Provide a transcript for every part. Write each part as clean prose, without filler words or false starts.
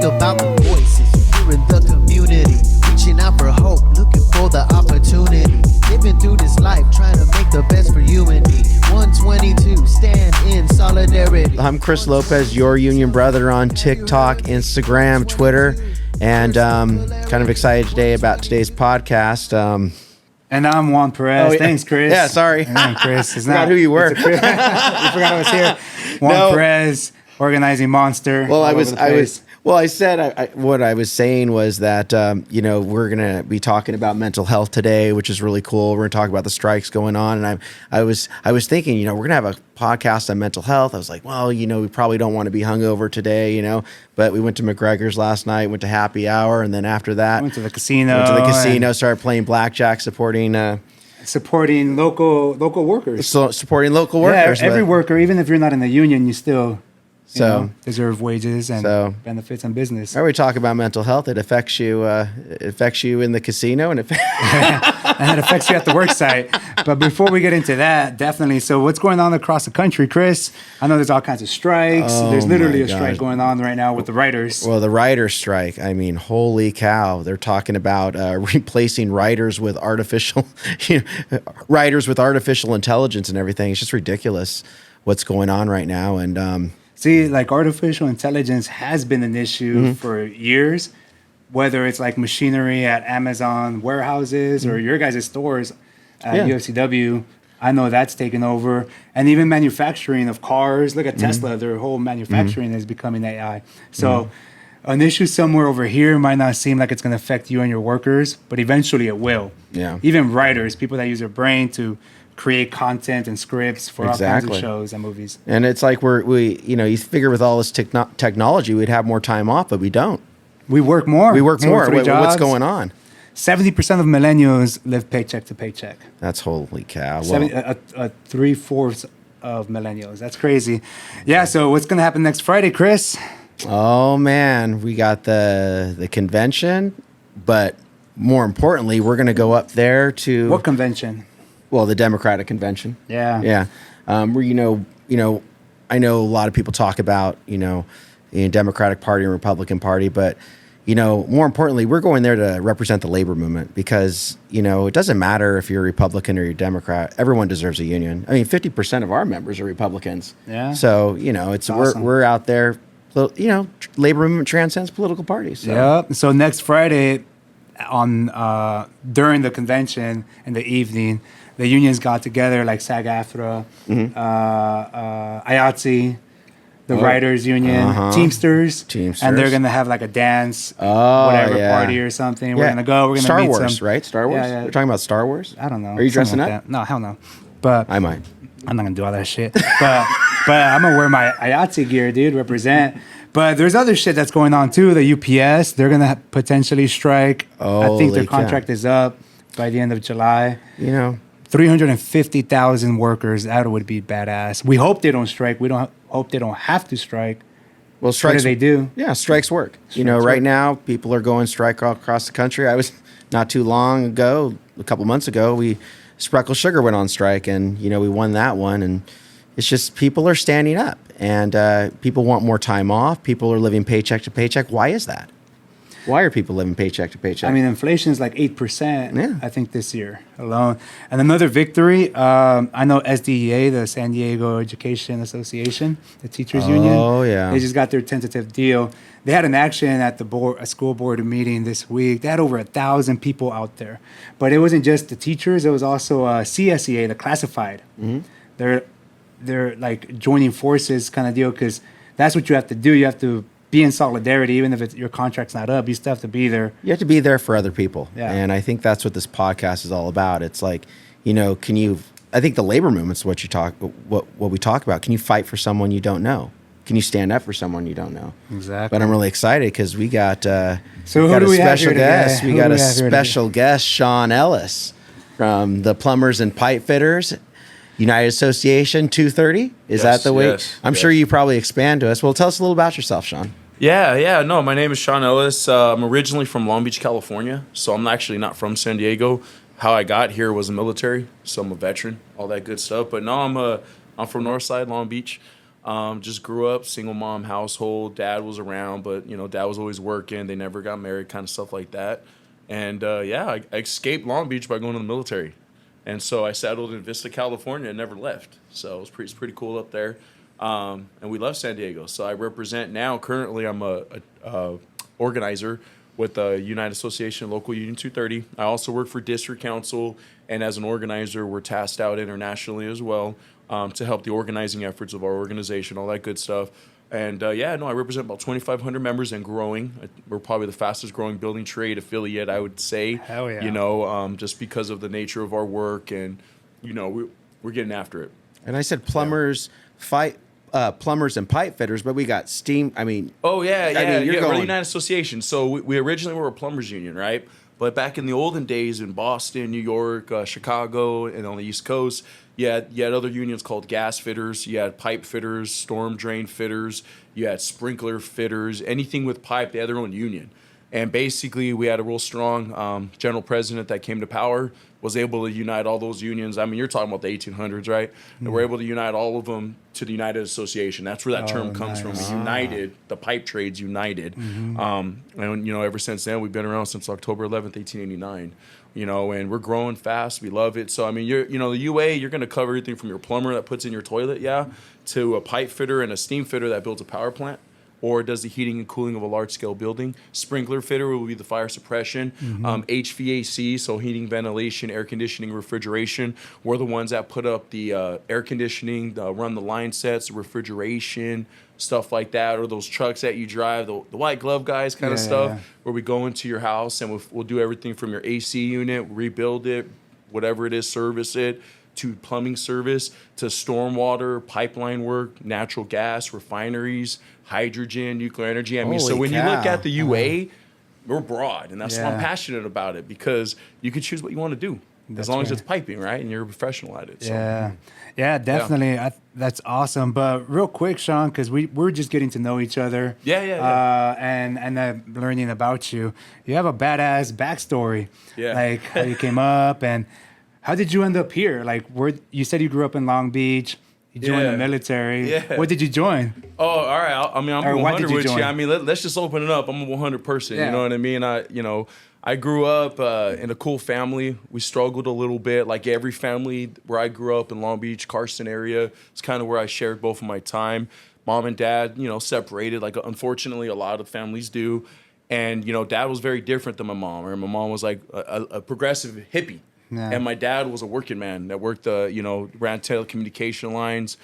think about the voices here in the community, reaching out for hope, looking for the opportunity, living through this life, trying to make the best for you and me. 122, stand in solidarity. I'm Chris Lopez, your union brother on TikTok, Instagram, Twitter, and kind of excited today about today's podcast. And I'm Juan Perez. Oh, yeah. Thanks, Chris. Yeah, sorry. And Chris. It's Forgot who you were. You forgot I was here. Juan Perez, organizing monster. Well, I said what I was saying was that we're gonna be talking about mental health today, which is really cool. We're gonna talk about the strikes going on, and I was thinking, we're gonna have a podcast on mental health. I was like, well, we probably don't want to be hungover today, but we went to McGregor's last night, went to happy hour, and then after that, went to the casino, started playing blackjack, supporting local workers. So supporting local workers. Every worker, even if you're not in the union, you still deserve wages and benefits and business. Whenever we talk about mental health, it affects you. It affects you in the casino, and and it affects you at the work site. But before we get into that, definitely. So, what's going on across the country, Chris? I know there's all kinds of strikes. There's literally a strike going on right now with the writers. Well, the writers' strike. I mean, holy cow! They're talking about replacing writers with artificial intelligence and everything. It's just ridiculous what's going on right now, and. See, like artificial intelligence has been an issue for years, whether it's like machinery at Amazon warehouses or your guys' stores at UFCW. I know that's taken over. And even manufacturing of cars. Look at Tesla. Their whole manufacturing is becoming AI. So an issue somewhere over here might not seem like it's going to affect you and your workers, but eventually it will. Yeah. Even writers, people that use their brain to create content and scripts for all kinds of shows and movies. And it's like you figure with all this technology, we'd have more time off, but we don't. We work more. What's going on? 70% of millennials live paycheck to paycheck. That's holy cow. 3/4 of millennials. That's crazy. Yeah, so what's going to happen next Friday, Chris? Oh, man. We got the convention, but more importantly, we're going to go up there to... What convention? Well, the Democratic convention. Yeah. Yeah. Where, I know a lot of people talk about, the Democratic Party and Republican Party, but, more importantly, we're going there to represent the labor movement because, it doesn't matter if you're a Republican or you're a Democrat. Everyone deserves a union. I mean, 50% of our members are Republicans. Yeah. So, it's awesome. we're out there, labor movement transcends political parties. So. Yeah. So next Friday during the convention in the evening, the unions got together like SAG-AFTRA, IATSE, the Writers Union, Teamsters, and they're going to have like a dance, party or something. We're going to go. We're going to meet Star Wars, right? Star Wars? Yeah. We're talking about Star Wars? I don't know. Are you dressing up? Like no, hell no. But I might. I'm not going to do all that shit. But I'm going to wear my IATSE gear, dude, represent. But there's other shit that's going on too. The UPS, they're going to potentially strike. I think their contract is up by the end of July. 350,000 workers. That would be badass. We hope they don't strike. We don't hope they don't have to strike. Well, strikes. What do they do? Yeah, strikes work. Right now, people are going strike all across the country. I was not too long ago, a couple months ago, Spreckle Sugar went on strike, and we won that one. And it's just people are standing up, and people want more time off. People are living paycheck to paycheck. Why is that? Why are people living paycheck to paycheck? I mean, inflation is like 8%, I think, this year alone. And another victory, I know SDEA, the San Diego Education Association, the teachers union. Oh, yeah. They just got their tentative deal. They had an action at a school board meeting this week. They had over 1,000 people out there. But it wasn't just the teachers. It was also CSEA, the classified. They're like joining forces kind of deal because that's what you have to do. You have to be in solidarity, even if your contract's not up. You still have to be there. You have to be there for other people. Yeah. And I think that's what this podcast is all about. It's like, I think the labor movement's what we talk about. Can you fight for someone you don't know? Can you stand up for someone you don't know? Exactly. But I'm really excited because we got a special guest. We got a special guest, Sean Ellis from the Plumbers and Pipefitters United Association 230. Is that the way? Yes, I'm sure you probably expand to us. Well, tell us a little about yourself, Sean. Yeah. No, my name is Sean Ellis. I'm originally from Long Beach, California, so I'm actually not from San Diego. How I got here was the military, so I'm a veteran, all that good stuff. But no, I'm from Northside, Long Beach. Just grew up single mom household. Dad was around, but dad was always working. They never got married, kind of stuff like that. And I escaped Long Beach by going to the military, and so I settled in Vista, California, and never left. So it's pretty cool up there. And we love San Diego. So I represent now. Currently, I'm a organizer with the United Association Local Union 230. I also work for District Council, and as an organizer, we're tasked out internationally as well to help the organizing efforts of our organization, all that good stuff. And I represent about 2,500 members and growing. We're probably the fastest growing building trade affiliate, I would say. Hell yeah. Just because of the nature of our work, and we're getting after it. And I said plumbers plumbers and pipe fitters, but we got steam. I mean, we're the going. United Association. So we originally were a plumbers union, right? But back in the olden days in Boston, New York, Chicago, and on the East Coast, you had other unions called gas fitters. You had pipe fitters, storm drain fitters. You had sprinkler fitters. Anything with pipe, they had their own union. And basically, we had a real strong general president that came to power, was able to unite all those unions. I mean, you're talking about the 1800s, right? Mm-hmm. And we're able to unite all of them to the United Association. That's where that term comes from. We united, the pipe trades united. Mm-hmm. And, ever since then, we've been around since October 11th, 1889. And we're growing fast. We love it. So, I mean, the UA, you're going to cover everything from your plumber that puts in your toilet, to a pipe fitter and a steam fitter that builds a power plant, or does the heating and cooling of a large-scale building. Sprinkler fitter will be the fire suppression. HVAC, so heating, ventilation, air conditioning, refrigeration. We're the ones that put up the air conditioning, run the line sets, refrigeration, stuff like that, or those trucks that you drive, the white glove guys kind of stuff, where we go into your house and we'll do everything from your AC unit, rebuild it, whatever it is, service it, to plumbing service, to stormwater, pipeline work, natural gas, refineries, hydrogen, nuclear energy. I mean, so when you look at the UA, we're broad, and that's why I'm passionate about it, because you can choose what you want to do. As long as it's piping, right? And you're a professional at it. So. Yeah, definitely. Yeah. That's awesome. But real quick, Sean, because we're just getting to know each other. And learning about you. You have a badass backstory. Yeah. Like how you came up, and how did you end up here? Like, you said you grew up in Long Beach. You joined the military. Yeah. What did you join? Oh, all right. I'm 100 with you. I mean, let's just open it up. I'm a 100 person. Yeah. You know what I mean? I grew up in a cool family. We struggled a little bit, like every family where I grew up in Long Beach, Carson area. It's kind of where I shared both of my time. Mom and dad, separated, like unfortunately a lot of families do. And, dad was very different than my mom. Or my mom was like a progressive hippie. Yeah. And my dad was a working man that worked, ran telecommunication lines,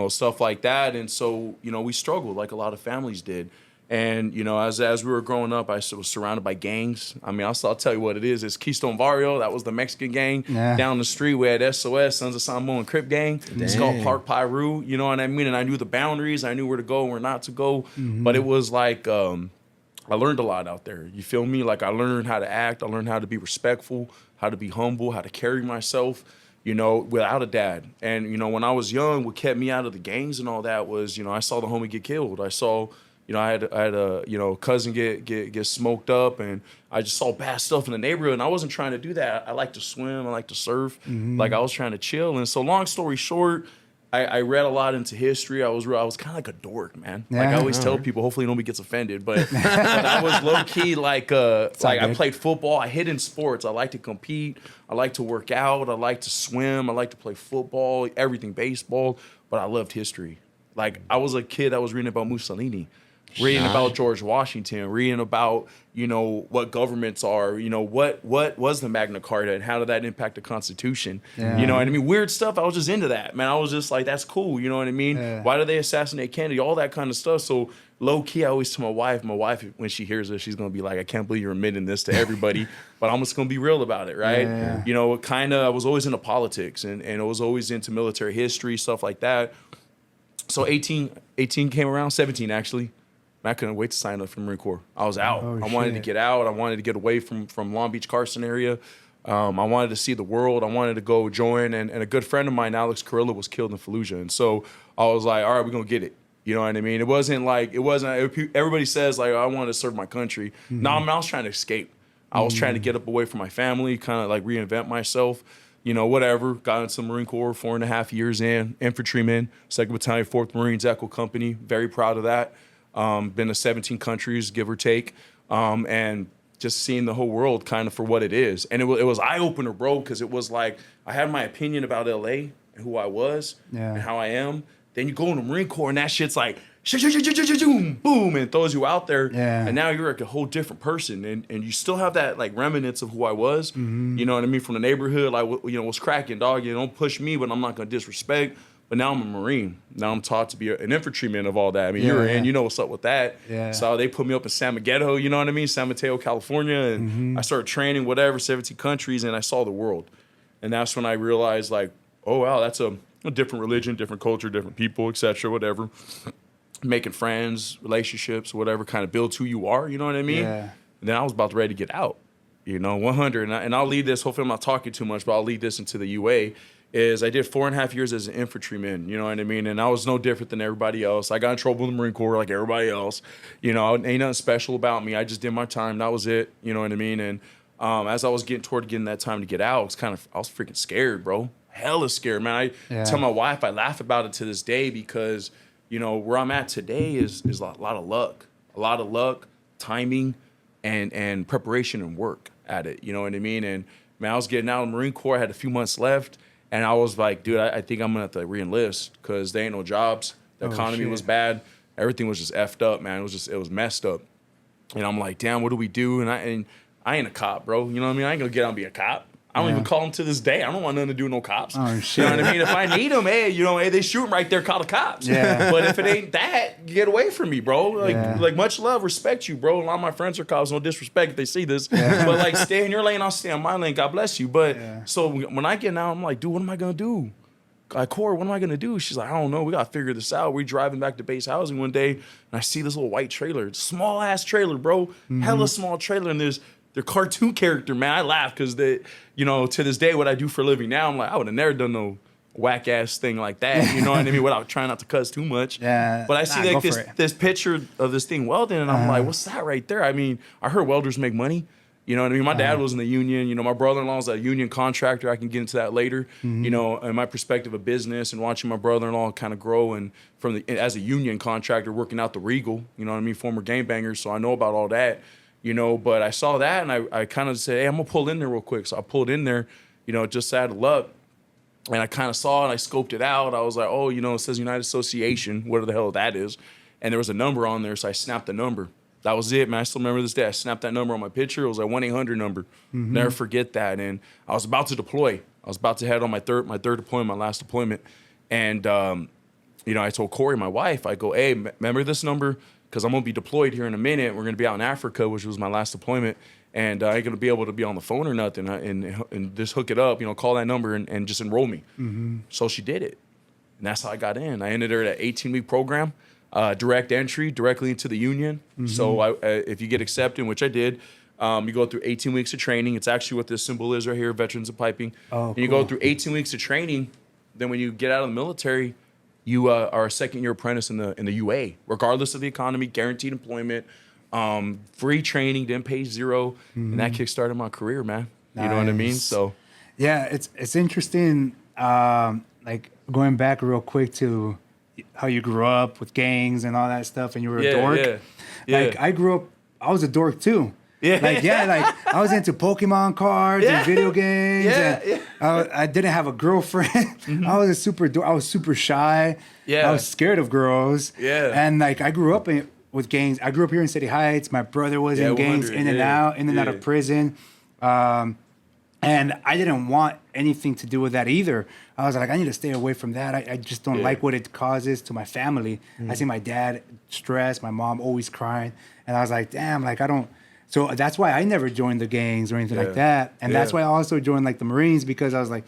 stuff like that. And so, we struggled like a lot of families did. And, as we were growing up, I was surrounded by gangs. I mean, I'll tell you what it is. It's Keystone Barrio. That was the Mexican gang. Yeah. Down the street, we had SOS, Sons of Sambo and Crip gang. Dang. It's called Park Piru. You know what I mean? And I knew the boundaries. I knew where to go and where not to go. Mm-hmm. But it was like, I learned a lot out there. You feel me? Like I learned how to act. I learned how to be respectful, how to be humble, how to carry myself, without a dad. And, when I was young, what kept me out of the gangs and all that was, I saw the homie get killed. I saw, I had a cousin get smoked up, and I just saw bad stuff in the neighborhood, and I wasn't trying to do that. I like to swim. I like to surf. Mm-hmm. Like I was trying to chill. And so long story short, I read a lot into history. I was kind of like a dork, man. Yeah, like I always tell people, hopefully nobody gets offended, but I was low key like I played football. I hid in sports. I like to compete. I like to work out. I like to swim. I like to play football, everything, baseball. But I loved history. Like I was a kid that was reading about Mussolini, reading about George Washington, reading about, what governments are, what was the Magna Carta and how did that impact the Constitution? Yeah. You know what I mean? Weird stuff. I was just into that, man. I was just like, that's cool. You know what I mean? Yeah. Why did they assassinate Kennedy? All that kind of stuff. So low key, I always tell my wife, when she hears this, she's going to be like, I can't believe you're admitting this to everybody, but I'm just going to be real about it. Right. Yeah. I was always into politics and I was always into military history, stuff like that. So 18 came around, 17 actually. I couldn't wait to sign up for the Marine Corps. I was out. I wanted to get out. I wanted to get away from Long Beach, Carson area. I wanted to see the world. I wanted to go join. And a good friend of mine, Alex Carrillo, was killed in Fallujah. And so I was like, all right, we're going to get it. You know what I mean? It wasn't everybody says like, I want to serve my country. Mm-hmm. No, I was trying to escape. I was trying to get up away from my family, kind of like reinvent myself. you know, whatever. Got into the Marine Corps 4.5 years in, infantryman, 2nd Battalion, 4th Marines Echo Company. Very proud of that. Been to 17 countries, give or take. And just seeing the whole world kind of for what it is. And it was eye-opener, bro, because it was like I had my opinion about LA and who I was and how I am. Then you go in the Marine Corps and that shit's like, boom, and throws you out there. Yeah. And now you're like a whole different person. And you still have that like remnants of who I was. You know what I mean? From the neighborhood, like, you know, what's cracking, dog? You don't push me, but I'm not going to disrespect. But now I'm a Marine. Now I'm taught to be an infantryman of all that. I mean, you're in, you know what's up with that. Yeah. So they put me up in San Miguel, you know what I mean? San Mateo, California. And I started training, whatever, 17 countries, and I saw the world. And that's when I realized, like, oh, wow, that's a different religion, different culture, different people, et cetera, whatever. Making friends, relationships, whatever, kind of builds who you are, you know what I mean? Yeah. And then I was about ready to get out, you know, 100. And I'll lead this, hopefully I'm not talking too much, but I'll lead this into the UA. Is I did 4.5 years as an infantryman, you know what I mean? And I was no different than everybody else. I got in trouble in the Marine Corps like everybody else. You know, ain't nothing special about me. I just did my time. That was it, you know what I mean? And as I was getting that time to get out, I was freaking scared, bro. Hella scared, man. I tell my wife, I laugh about it to this day because, you know, where I'm at today is a lot of luck. A lot of luck, timing, and preparation and work at it, you know what I mean? And, man, I was getting out of the Marine Corps. I had a few months left. And I was like, dude, I think I'm going to have to re-enlist because there ain't no jobs. The economy was bad. Everything was just effed up, man. It was messed up. And I'm like, damn, what do we do? And I ain't a cop, bro. You know what I mean? I ain't going to get out and be a cop. I don't even call them to this day. I don't want nothing to do with no cops. Oh, shit. You know what I mean? If I need them, hey, you know, hey, they shoot them right there, call the cops. Yeah. But if it ain't that, get away from me, bro. Like much love, respect you, bro. A lot of my friends are cops. No disrespect if they see this. But like, stay in your lane, I'll stay in my lane. God bless you. But so when I get out, I'm like, dude, what am I going to do? Like, Cora, what am I going to do? She's like, I don't know. We got to figure this out. We're driving back to base housing one day, and I see this little white trailer. Small-ass trailer, bro. Hella small trailer, and their cartoon character, man. I laugh because you know, to this day, what I do for a living now, I'm like, I would have never done no whack ass thing like that. You know what I mean? Without trying not to cuss too much. Yeah. But I see like this picture of this thing welding, and I'm like, what's that right there? I mean, I heard welders make money. You know what I mean? My dad was in the union. You know, my brother-in-law is a union contractor. I can get into that later. You know, and my perspective of business and watching my brother-in-law kind of grow and as a union contractor working out the Regal. You know what I mean? Former gangbangers. So I know about all that. You know, but I saw that and I kind of said, hey, I'm going to pull in there real quick. So I pulled in there, you know, just out of luck. And I kind of saw it. I scoped it out. I was like, oh, you know, it says United Association, whatever the hell that is. And there was a number on there. So I snapped the number. That was it, man. I still remember this day. I snapped that number on my picture. It was a 1-800 number. Never forget that. And I was about to deploy. I was about to head on my third deployment, my last deployment. And, you know, I told Corey, my wife, I go, hey, remember this number? Because I'm going to be deployed here in a minute. We're going to be out in Africa, which was my last deployment. And I ain't going to be able to be on the phone or nothing and just hook it up, you know, call that number and just enroll me. So she did it. And that's how I got in. I ended her at an 18-week program, direct entry, directly into the union. So if you get accepted, which I did, you go through 18 weeks of training. It's actually what this symbol is right here, Veterans of Piping. And you go through 18 weeks of training. Then when you get out of the military, you are a second-year apprentice in the UA, regardless of the economy, guaranteed employment, free training, didn't pay zero, and that kickstarted my career, man. You know what I mean? So, yeah, it's interesting. Like going back real quick to how you grew up with gangs and all that stuff, and you were a dork. Like I grew up, I was a dork too. Like I was into Pokemon cards and video games. I didn't have a girlfriend. I was I was super shy. I was scared of girls. And like I grew up with gangs. I grew up here in City Heights. My brother was in gangs, in and out of prison. And I didn't want anything to do with that either. I was like, I need to stay away from that. I just don't like what it causes to my family. I see my dad stressed, my mom always crying, and I was like, damn, like I don't. So that's why I never joined the gangs or anything like that. And that's why I also joined like the Marines, because I was like,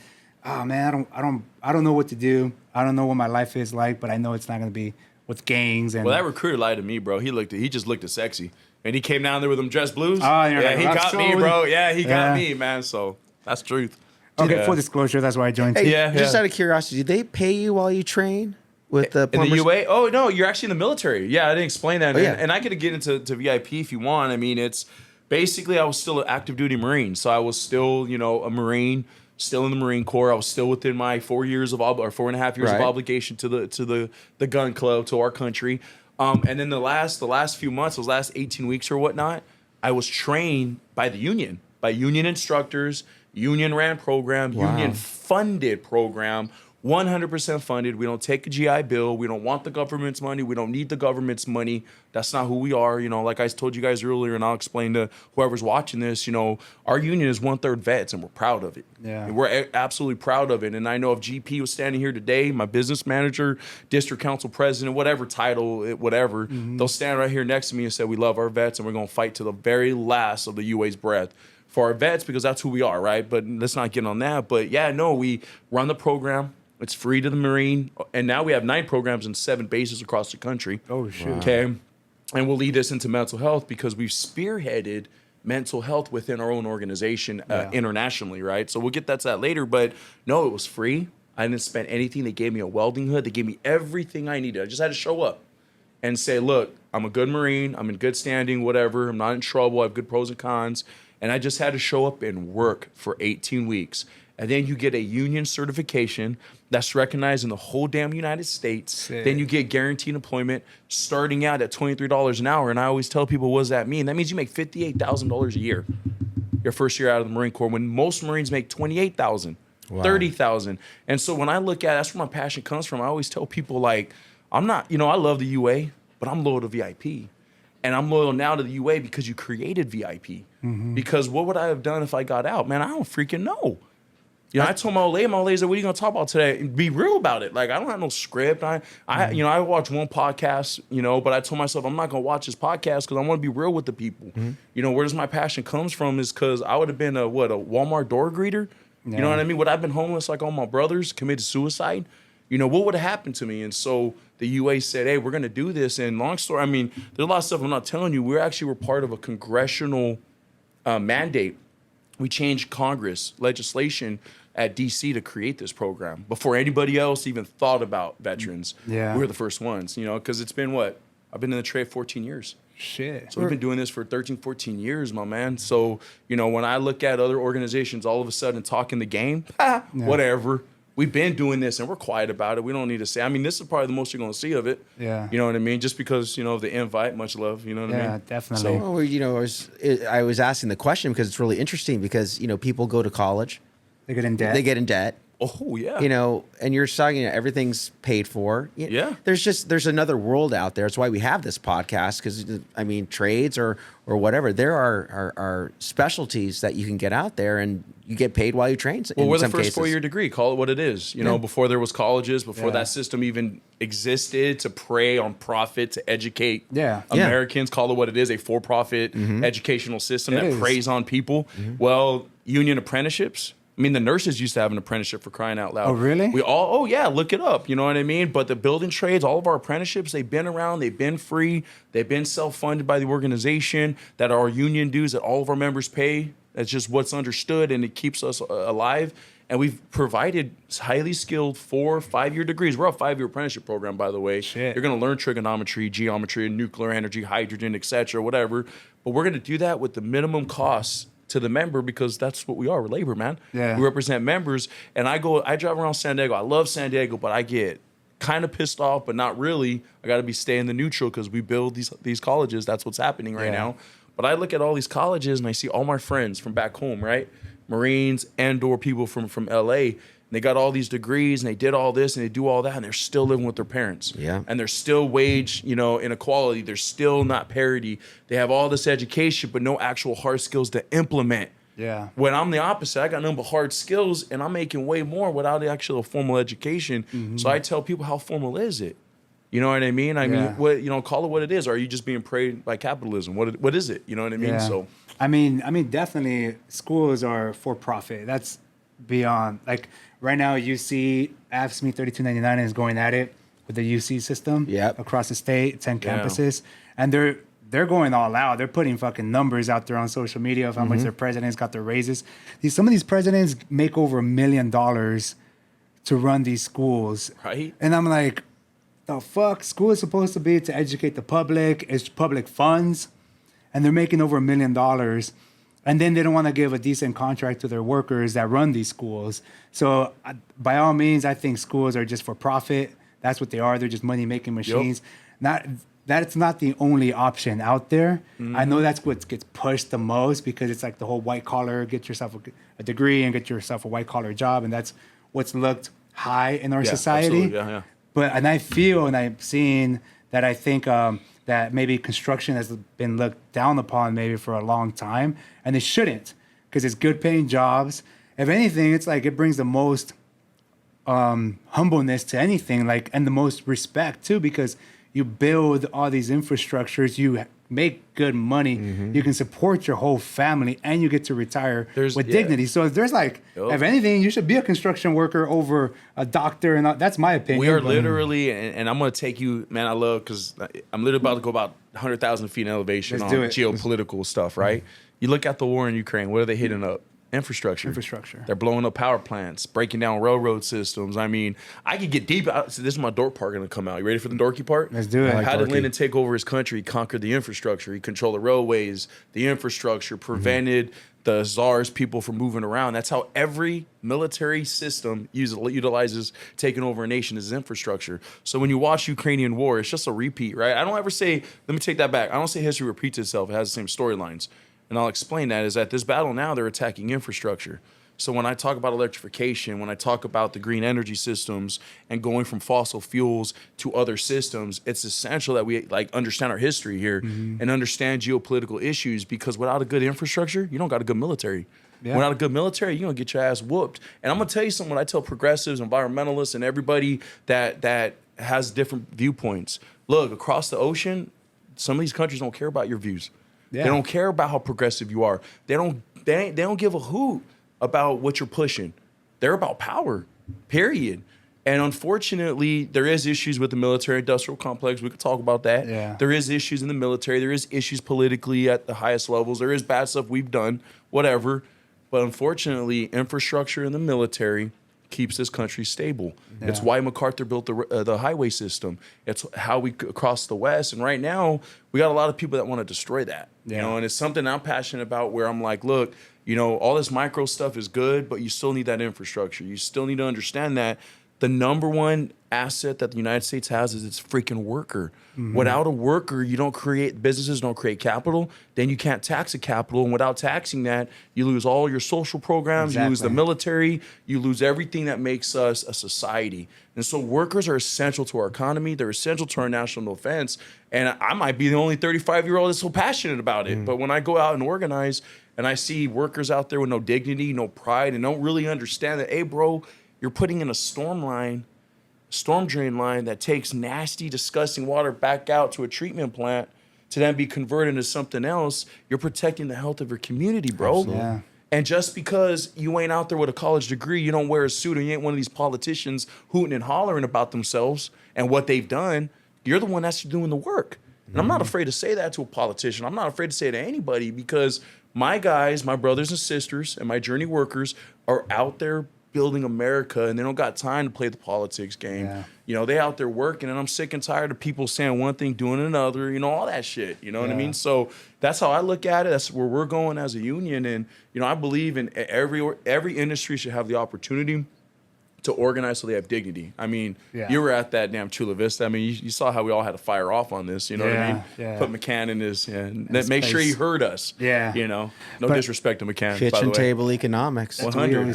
oh man, I don't know what to do. I don't know what my life is like, but I know it's not going to be with gangs. And well, that recruiter lied to me, bro. He just looked sexy. And he came down there with them dress blues. Oh, he got me, bro. Yeah, he got me, man. So that's truth. Okay, full disclosure, that's why I joined. Hey, just out of curiosity, do they pay you while you train? With the in the UA? Oh, no, you're actually in the military. Yeah, I didn't explain that. And I could get into VIP if you want. I mean, it's basically I was still an active duty Marine. So I was still, you know, a Marine, still in the Marine Corps. I was still within my 4 years of 4.5 years of obligation to the gun club, to our country. And then the last few months, those last 18 weeks or whatnot, I was trained by the union, by union instructors, union ran program, union funded program, 100% funded. We don't take a GI Bill. We don't want the government's money. We don't need the government's money. That's not who we are. You know, like I told you guys earlier, and I'll explain to whoever's watching this, you know, our union is 1/3 vets, and we're proud of it. Yeah. And we're absolutely proud of it. And I know if GP was standing here today, my business manager, district council president, whatever title, whatever, they'll stand right here next to me and say, we love our vets, and we're going to fight to the very last of the UA's breath for our vets, because that's who we are, right? But let's not get on that. But yeah, no, we run the program. It's free to the Marine. And now we have 9 programs and 7 bases across the country. Oh, shit. Okay. And we'll lead us into mental health because we've spearheaded mental health within our own organization internationally, right? So we'll get to that later. But no, it was free. I didn't spend anything. They gave me a welding hood. They gave me everything I needed. I just had to show up and say, look, I'm a good Marine. I'm in good standing, whatever. I'm not in trouble. I have good pros and cons. And I just had to show up and work for 18 weeks. And then you get a union certification that's recognized in the whole damn United States. Sick. Then you get guaranteed employment starting out at $23 an hour. And I always tell people, what does that mean? That means you make $58,000 a year your first year out of the Marine Corps, when most Marines make $28,000, $30,000. And so when I look at, that's where my passion comes from. I always tell people, like, I'm not, you know, I love the UA, but I'm loyal to VIP. And I'm loyal now to the UA because you created VIP. Because what would I have done if I got out? Man, I don't freaking know. You know, I told my old lady, said, what are you going to talk about today? And be real about it. Like, I don't have no script. You know, I watch one podcast, you know, but I told myself I'm not going to watch this podcast because I want to be real with the people. You know, where does my passion comes from is because I would have been a Walmart door greeter. You know what I mean? Would I have been homeless like all my brothers, committed suicide? You know, what would have happened to me? And so the UA said, hey, we're going to do this. And long story, I mean, there's a lot of stuff I'm not telling you. We're part of a congressional mandate. We changed Congress legislation at DC to create this program before anybody else even thought about veterans. Yeah. We were the first ones, you know, because it's been I've been in the trade 14 years. Shit. So we've been doing this for 13, 14 years, my man. So, you know, when I look at other organizations all of a sudden talking the game, whatever. We've been doing this and we're quiet about it. We don't need to say. I mean, this is probably the most you're going to see of it. Yeah. You know what I mean? Just because, you know, of the invite, much love. You know what I mean? Yeah, definitely. So, you know, I was asking the question because it's really interesting because, you know, people go to college. They get in debt. Oh, yeah. You know, and you're saying, you know, everything's paid for. Yeah. There's another world out there. That's why we have this podcast because, I mean, trades or whatever, there are specialties that you can get out there and you get paid while you train. Well, we're the first 4-year degree. Call it what it is. You know, before there was colleges, before that system even existed to prey on profit, to educate Americans, call it what it is, a for-profit educational system that preys on people. Well, union apprenticeships. I mean, the nurses used to have an apprenticeship, for crying out loud. Oh, really? Look it up. You know what I mean? But the building trades, all of our apprenticeships, they've been around, they've been free, they've been self-funded by the organization, that are union dues that all of our members pay. That's just what's understood, and it keeps us alive. And we've provided highly skilled 4 or 5-year degrees. We're a 5-year apprenticeship program, by the way. Shit. You're going to learn trigonometry, geometry, nuclear energy, hydrogen, etc., whatever. But we're going to do that with the minimum costs to the member because that's what we are. We're labor, man. Yeah. We represent members. And I drive around San Diego. I love San Diego, but I get kind of pissed off, but not really. I got to be staying the neutral because we build these colleges. That's what's happening right now. But I look at all these colleges and I see all my friends from back home, right? Marines and/or people from LA. And they got all these degrees and they did all this and they do all that and they're still living with their parents. Yeah. And there's still wage, you know, inequality. There's still not parity. They have all this education, but no actual hard skills to implement. Yeah. When I'm the opposite, I got nothing but hard skills and I'm making way more without the actual formal education. So I tell people, how formal is it? You know what I mean? I mean, what, you know, call it what it is. Or are you just being preyed by capitalism? What is it? You know what I mean? So I mean, definitely schools are for profit. That's beyond, like, right now UC AFSCME 3299 is going at it with the UC system across the state, 10 campuses. And they're going all out. They're putting fucking numbers out there on social media of how much their presidents got their raises. Some of these presidents make over $1 million to run these schools. Right. And I'm like, the fuck? School is supposed to be to educate the public. It's public funds. And they're making over $1 million. And then they don't want to give a decent contract to their workers that run these schools. So by all means, I think schools are just for profit. That's what they are. They're just money-making machines. That's not the only option out there. I know that's what gets pushed the most because it's like the whole white collar, get yourself a degree and get yourself a white collar job. And that's what's looked high in our society. And I feel and I've seen that I think that maybe construction has been looked down upon maybe for a long time, and it shouldn't, because it's good paying jobs. If anything, it's like it brings the most humbleness to anything, like, and the most respect too, because you build all these infrastructures, you make good money, you can support your whole family, and you get to retire with dignity. So there's like, if anything, you should be a construction worker over a doctor, and that's my opinion. We are literally, and I'm going to take you, man, I love, because I'm literally about to go about 100,000 feet in elevation on geopolitical stuff, right? You look at the war in Ukraine, what are they hitting up? Infrastructure. They're blowing up power plants, breaking down railroad systems. I mean, I could get deep. So this is my dork part going to come out. You ready for the dorky part? Let's do it. How did Lyndon take over his country? He conquered the infrastructure. He controlled the railways, the infrastructure, prevented the czar's people from moving around. That's how every military system utilizes taking over a nation is infrastructure. So when you watch Ukrainian war, it's just a repeat, right? I don't ever say, let me take that back. I don't say history repeats itself. It has the same storylines. And I'll explain that, is that this battle now, they're attacking infrastructure. So when I talk about electrification, when I talk about the green energy systems and going from fossil fuels to other systems, it's essential that we like understand our history here and understand geopolitical issues, because without a good infrastructure, you don't got a good military. Without a good military, you're going to get your ass whooped. And I'm going to tell you something, when I tell progressives, environmentalists, and everybody that has different viewpoints, look, across the ocean, some of these countries don't care about your views. They don't care about how progressive you are. They don't give a hoot about what you're pushing. They're about power, period. And unfortunately, there is issues with the military-industrial complex. We could talk about that. Yeah. There is issues in the military. There is issues politically at the highest levels. There is bad stuff we've done, whatever. But unfortunately, infrastructure in the military keeps this country stable. Yeah. It's why MacArthur built the highway system. It's how we cross the West. And right now, we got a lot of people that want to destroy that. You know, and it's something I'm passionate about, where I'm like, look, you know, all this micro stuff is good, but you still need that infrastructure. You still need to understand that the number one asset that the United States has is its freaking worker. Without a worker, you don't create, businesses don't create capital, then you can't tax a capital. And without taxing that, you lose all your social programs, you lose the military, you lose everything that makes us a society. And so workers are essential to our economy. They're essential to our national defense. And I might be the only 35-year-old that's so passionate about it. But when I go out and organize and I see workers out there with no dignity, no pride, and don't really understand that, hey, bro, you're putting in a storm drain line that takes nasty, disgusting water back out to a treatment plant to then be converted into something else. You're protecting the health of your community, bro. Yeah. And just because you ain't out there with a college degree, you don't wear a suit, and you ain't one of these politicians hooting and hollering about themselves and what they've done, you're the one that's doing the work. And I'm not afraid to say that to a politician. I'm not afraid to say it to anybody, because my guys, my brothers and sisters, and my journey workers are out there building America, and they don't got time to play the politics game. Yeah. You know, they out there working, and I'm sick and tired of people saying one thing, doing another, you know, all that shit. You know what I mean? So that's how I look at it. That's where we're going as a union. And, you know, I believe in every industry should have the opportunity to organize so they have dignity. I mean, you were at that damn Chula Vista. I mean, you saw how we all had to fire off on this. You know what I mean? Yeah. Put McCann in his, make sure he heard us. Yeah. You know, no disrespect to McCann. Kitchen table economics. 100.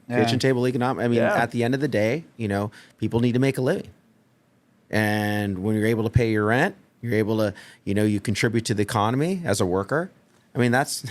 Kitchen table economics. I mean, at the end of the day, you know, people need to make a living. And when you're able to pay your rent, you're able to, you know, you contribute to the economy as a worker. I mean, that's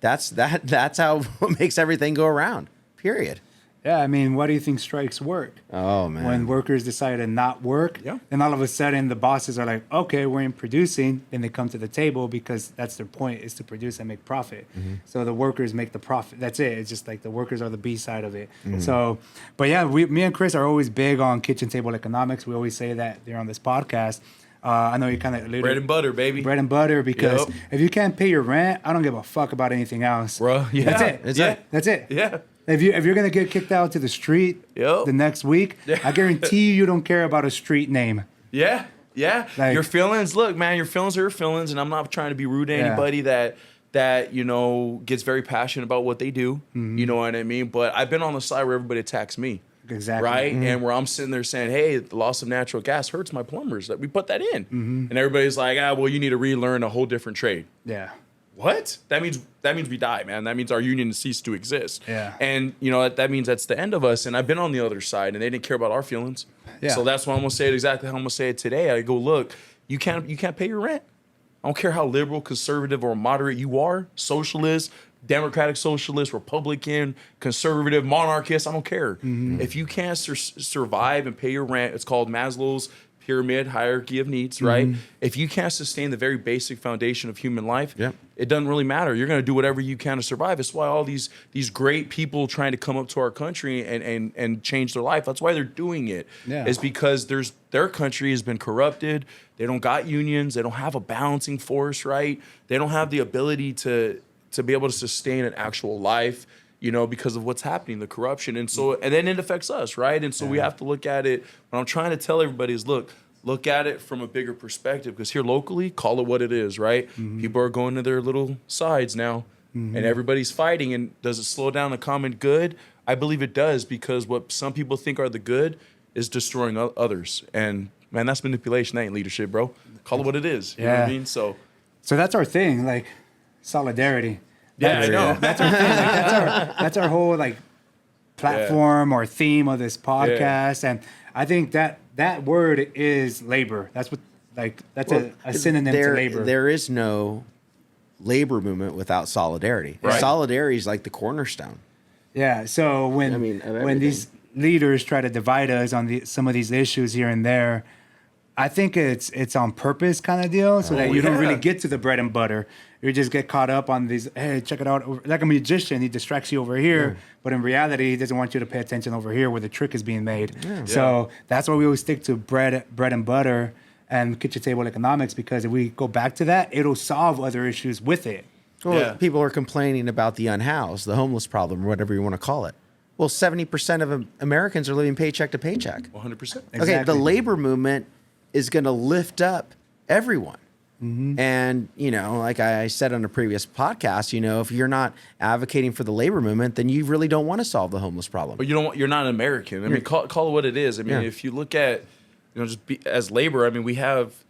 how what makes everything go around. Period. Yeah, I mean, why do you think strikes work? Oh, man. When workers decide to not work, then all of a sudden the bosses are like, okay, we're in producing. Then they come to the table because that's their point, is to produce and make profit. So the workers make the profit. That's it. It's just like the workers are the B side of it. So, but yeah, me and Chris are always big on kitchen table economics. We always say that there on this podcast. I know you kind of bread and butter, baby. Bread and butter, because if you can't pay your rent, I don't give a fuck about anything else. Bro, That's it. That's it. Yeah. If you're gonna get kicked out to the street the next week, I guarantee you don't care about a street name. Yeah. Like, your feelings, look, man, your feelings are your feelings, and I'm not trying to be rude to anybody that that, you know, gets very passionate about what they do. You know what I mean? But I've been on the side where everybody attacks me. Exactly. Right? And where I'm sitting there saying, hey, the loss of natural gas hurts my plumbers. We put that in. And everybody's like, well, you need to relearn a whole different trade. Yeah. What? That means we die, man. That means our union ceased to exist. Yeah. And, you know, that means that's the end of us. And I've been on the other side, and they didn't care about our feelings. Yeah. So that's why I'm going to say it exactly how I'm going to say it today. I go, look, you can't pay your rent. I don't care how liberal, conservative, or moderate you are, socialist, Democratic Socialist, Republican, conservative, monarchist, I don't care. If you can't survive and pay your rent, it's called Maslow's pyramid hierarchy of needs, right? If you can't sustain the very basic foundation of human life, it doesn't really matter. You're going to do whatever you can to survive. It's why all these great people trying to come up to our country and change their life, that's why they're doing it. It's because their country has been corrupted. They don't got unions. They don't have a balancing force, right? They don't have the ability to be able to sustain an actual life, you know, because of what's happening, the corruption. And then it affects us, right? And so we have to look at it. What I'm trying to tell everybody is, look at it from a bigger perspective, because here locally, call it what it is, right? People are going to their little sides now, and everybody's fighting. And does it slow down the common good? I believe it does, because what some people think are the good is destroying others. And, man, that's manipulation. That ain't leadership, bro. Call it what it is. You know what I mean? So that's our thing, like solidarity. I know. That's our thing. Like, that's our whole like platform or theme of this podcast. And I think that word is labor. That's what that's a synonym to labor. There is no labor movement without solidarity. Right. Solidarity is like the cornerstone. Yeah. So when these leaders try to divide us on some of these issues here and there, I think it's on purpose kind of deal, so that you don't really get to the bread and butter. You just get caught up on these, hey, check it out. Like a magician, he distracts you over here, but in reality, he doesn't want you to pay attention over here where the trick is being made. So that's why we always stick to bread and butter and kitchen table economics, because if we go back to that, it'll solve other issues with it. Well, people are complaining about the unhoused, the homeless problem, or whatever you want to call it. Well, 70% of Americans are living paycheck to paycheck. 100%. Exactly. Okay, the labor movement is going to lift up everyone. And, you know, like I said on a previous podcast, you know, if you're not advocating for the labor movement, then you really don't want to solve the homeless problem. But you're not an American. I mean, call it what it is. I mean, if you look at, you know, as labor, I mean, we have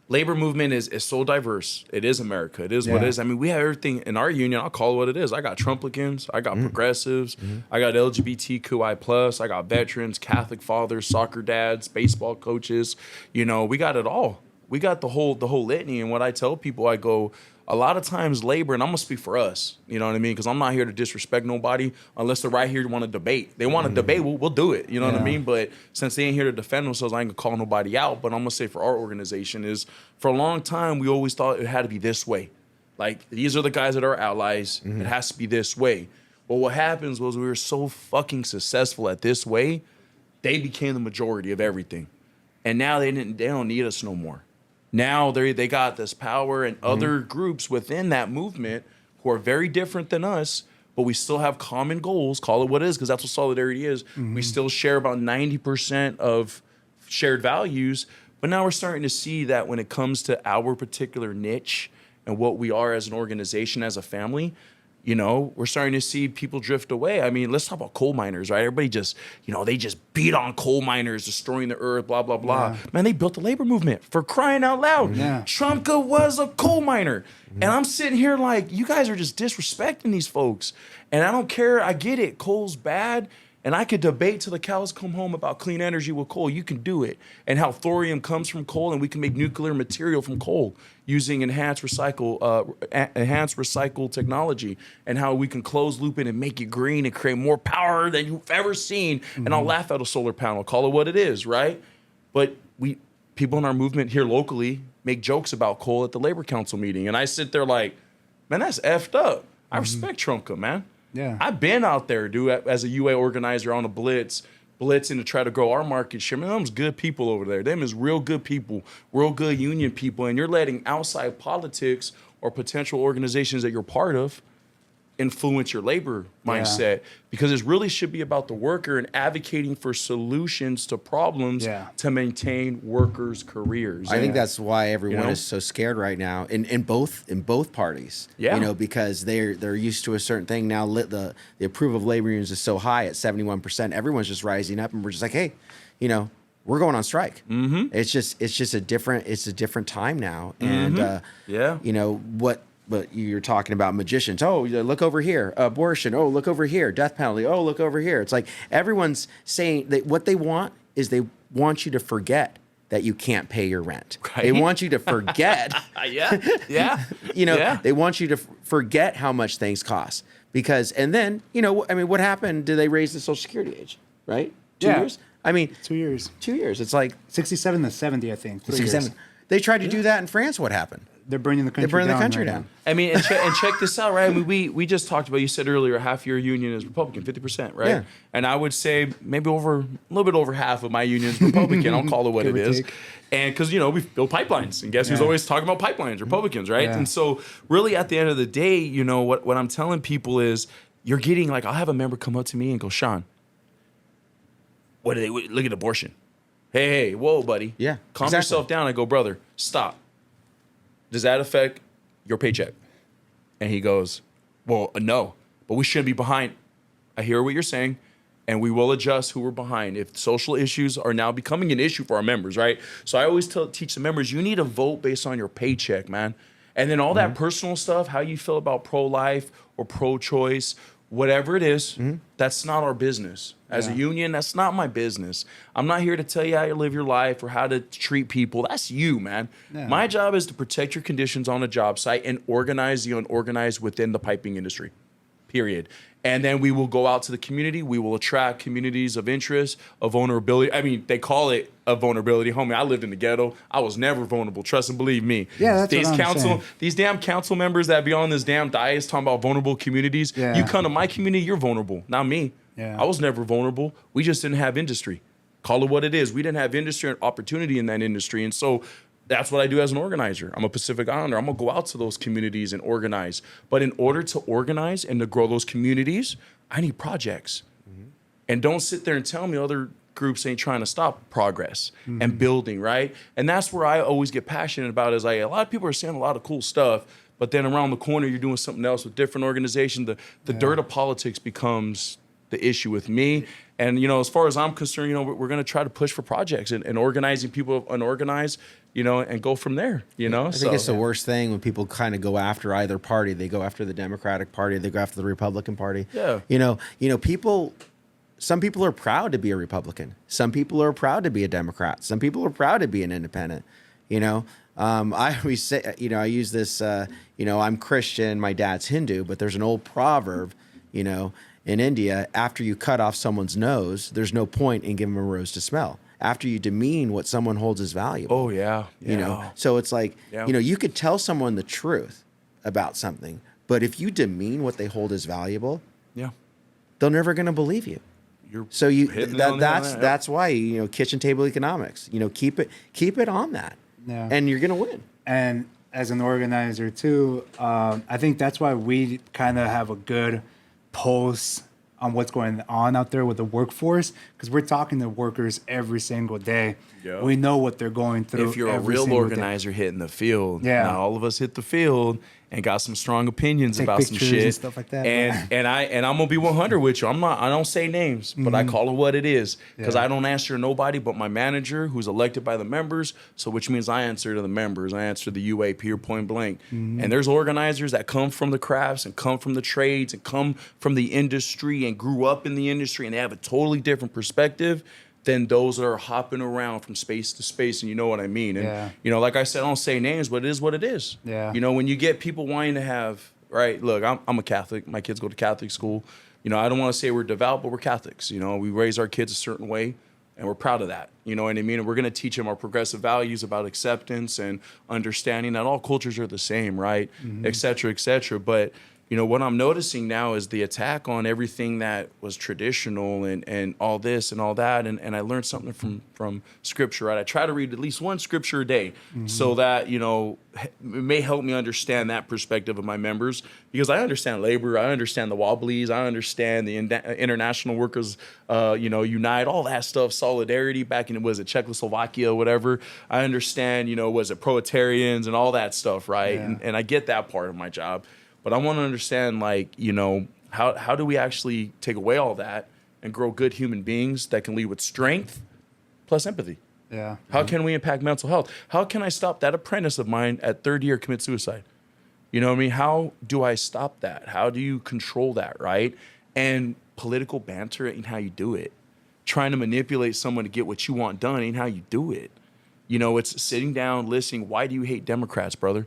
labor movement is so diverse. It is America. It is what it is. I mean, we have everything in our union. I'll call it what it is. I got Trumplicans. I got progressives. I got LGBTQI+. I got veterans, Catholic fathers, soccer dads, baseball coaches. You know, we got it all. We got the whole litany. And what I tell people, I go, a lot of times labor, and I'm going to speak for us, you know what I mean? Because I'm not here to disrespect nobody unless they're right here to want to debate. They want to debate, we'll do it, you know what I mean? But since they ain't here to defend themselves, I ain't going to call nobody out. But I'm going to say for our organization is, for a long time, we always thought it had to be this way. Like, these are the guys that are allies. It has to be this way. But what happens was we were so fucking successful at this way, they became the majority of everything. And now they don't need us no more. Now they got this power, and other groups within that movement who are very different than us, but we still have common goals, call it what it is, because that's what solidarity is. We still share about 90% of shared values, but now we're starting to see that when it comes to our particular niche and what we are as an organization, as a family, you know, we're starting to see people drift away. I mean, let's talk about coal miners, right? Everybody just, you know, they just beat on coal miners, destroying the earth, blah, blah, blah. Man, they built the labor movement, for crying out loud. Trumka was a coal miner. And I'm sitting here like, you guys are just disrespecting these folks. And I don't care. I get it. Coal's bad. And I could debate till the cows come home about clean energy with coal. You can do it. And how thorium comes from coal, and we can make nuclear material from coal using enhanced recycle technology, and how we can close loop it and make it green and create more power than you've ever seen. And I'll laugh at a solar panel, call it what it is, right? But people in our movement here locally make jokes about coal at the Labor Council meeting. And I sit there like, man, that's effed up. I respect Trumka, man. Yeah, I've been out there, dude, as a UA organizer on a blitzing to try to grow our market share. Man, them's good people over there. Them is real good people, real good union people. And you're letting outside politics or potential organizations that you're part of influence your labor mindset, because it really should be about the worker and advocating for solutions to problems to maintain workers' careers. I think that's why everyone is so scared right now in both parties. Yeah. You know, because they're used to a certain thing now. The approval of labor unions is so high at 71%. Everyone's just rising up, and we're just like, hey, you know, we're going on strike. Mm-hmm. It's just a different time now, and you know what. But you're talking about magicians. Oh, look over here. Abortion. Oh, look over here. Death penalty. Oh, look over here. It's like everyone's saying that what they want is they want you to forget that you can't pay your rent. Right. They want you to forget. You know, they want you to forget how much things cost. Because, and then, you know, I mean, what happened? Did they raise the Social Security age? Right? 2 years? I mean, 2 years. 2 years. It's like 67 to 70, I think. 67. They tried to do that in France. What happened? They're burning the country down. They're burning the country down. I mean, and check this out, right? I mean, we just talked about, you said earlier, half your union is Republican, 50%, right? Yeah. And I would say maybe a little bit over half of my union is Republican. I'll call it what it is. And because, you know, we build pipelines. And guess who's always talking about pipelines? Republicans, right? Yeah. And so really at the end of the day, you know, what I'm telling people is you're getting, like, I'll have a member come up to me and go, Sean, look at abortion. Hey, whoa, buddy. Yeah, Calm exactly. yourself down. I go, brother, stop. Does that affect your paycheck? And he goes, well, no, but we shouldn't be behind. I hear what you're saying, and we will adjust who we're behind. If social issues are now becoming an issue for our members, right? So I always teach the members, you need to vote based on your paycheck, man. And then all that personal stuff, how you feel about pro-life or pro-choice, whatever it is, that's not our business. As a union, that's not my business. I'm not here to tell you how to live your life or how to treat people. That's you, man. Yeah. My job is to protect your conditions on a job site and organize the unorganized within the piping industry, period. And then we will go out to the community. We will attract communities of interest, of vulnerability. I mean, they call it a vulnerability. Homie, I lived in the ghetto. I was never vulnerable. Trust and believe me. Yeah, that's what I'm saying. These damn council members that be on this damn dais talking about vulnerable communities. Yeah. You come to my community, you're vulnerable. Not me. Yeah. I was never vulnerable. We just didn't have industry. Call it what it is. We didn't have industry and opportunity in that industry. And so that's what I do as an organizer. I'm a Pacific Islander. I'm going to go out to those communities and organize. But in order to organize and to grow those communities, I need projects. And don't sit there and tell me other groups ain't trying to stop progress and building, right? And that's where I always get passionate about is like a lot of people are saying a lot of cool stuff, but then around the corner, you're doing something else with different organizations. The dirt of politics becomes the issue with me. And, you know, as far as I'm concerned, you know, we're going to try to push for projects and organizing people unorganized, you know, and go from there, you know? I think it's the worst thing when people kind of go after either party. They go after the Democratic Party, they go after the Republican Party. Yeah. You know, some people are proud to be a Republican. Some people are proud to be a Democrat. Some people are proud to be an independent, you know? I always say, you know, I use this, you know, I'm Christian, my dad's Hindu, but there's an old proverb, you know, in India, after you cut off someone's nose, there's no point in giving them a rose to smell. After you demean what someone holds as valuable. Oh, yeah. You know, so it's like, you know, you could tell someone the truth about something, but if you demean what they hold as valuable, they're never going to believe you. So that's why, you know, kitchen table economics, you know, keep it on that, and you're going to win. And as an organizer too, I think that's why we kind of have a good pulse on what's going on out there with the workforce, because we're talking to workers every single day. Yep. We know what they're going through. If you're a real organizer hitting the field, now all of us hit the field and got some strong opinions about some shit and stuff like that. And I'm gonna be 100 with you. I don't say names, but I call it what it is, because I don't answer to nobody but my manager, who's elected by the members. So which means I answer to the members. I answer to the UA here point blank. And there's organizers that come from the crafts and come from the trades and come from the industry and grew up in the industry, and they have a totally different perspective than those that are hopping around from space to space, and you know what I mean. And, you know, like I said, I don't say names, but it is what it is. Yeah. You know, when you get people wanting to have, right, look, I'm a Catholic. My kids go to Catholic school. You know, I don't want to say we're devout, but we're Catholics. You know, we raise our kids a certain way, and we're proud of that. You know what I mean? And we're going to teach them our progressive values about acceptance and understanding that all cultures are the same, right, et cetera, et cetera. But, what I'm noticing now is the attack on everything that was traditional and all this and all that. And I learned something from scripture, right? I try to read at least one scripture a day so that, it may help me understand that perspective of my members, because I understand labor. I understand the Wobblies. I understand the international workers, unite, all that stuff, solidarity back in, was it Czechoslovakia, whatever. I understand, was it proletarians and all that stuff, right? Yeah. And I get that part of my job. But I want to understand, how do we actually take away all that and grow good human beings that can lead with strength plus empathy? Yeah. How can we impact mental health? How can I stop that apprentice of mine at third year commit suicide? You know what I mean? How do I stop that? How do you control that, right? And political banter ain't how you do it. Trying to manipulate someone to get what you want done ain't how you do it. It's sitting down, listening. Why do you hate Democrats, brother?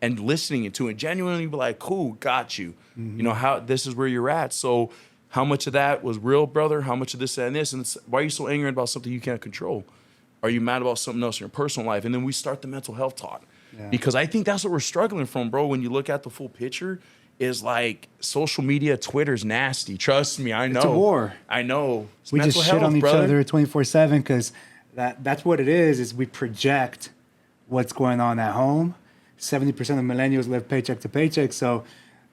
And listening to it, genuinely be like, cool, got you. How this is where you're at. So how much of that was real, brother? How much of this and this? And why are you so angry about something you can't control? Are you mad about something else in your personal life? And then we start the mental health talk. Yeah. Because I think that's what we're struggling from, bro. When you look at the full picture, is like social media, Twitter's nasty. Trust me, I know. It's a war. I know. It's we just shit on each other 24/7 because that's what it is we project what's going on at home. 70% of millennials live paycheck to paycheck, so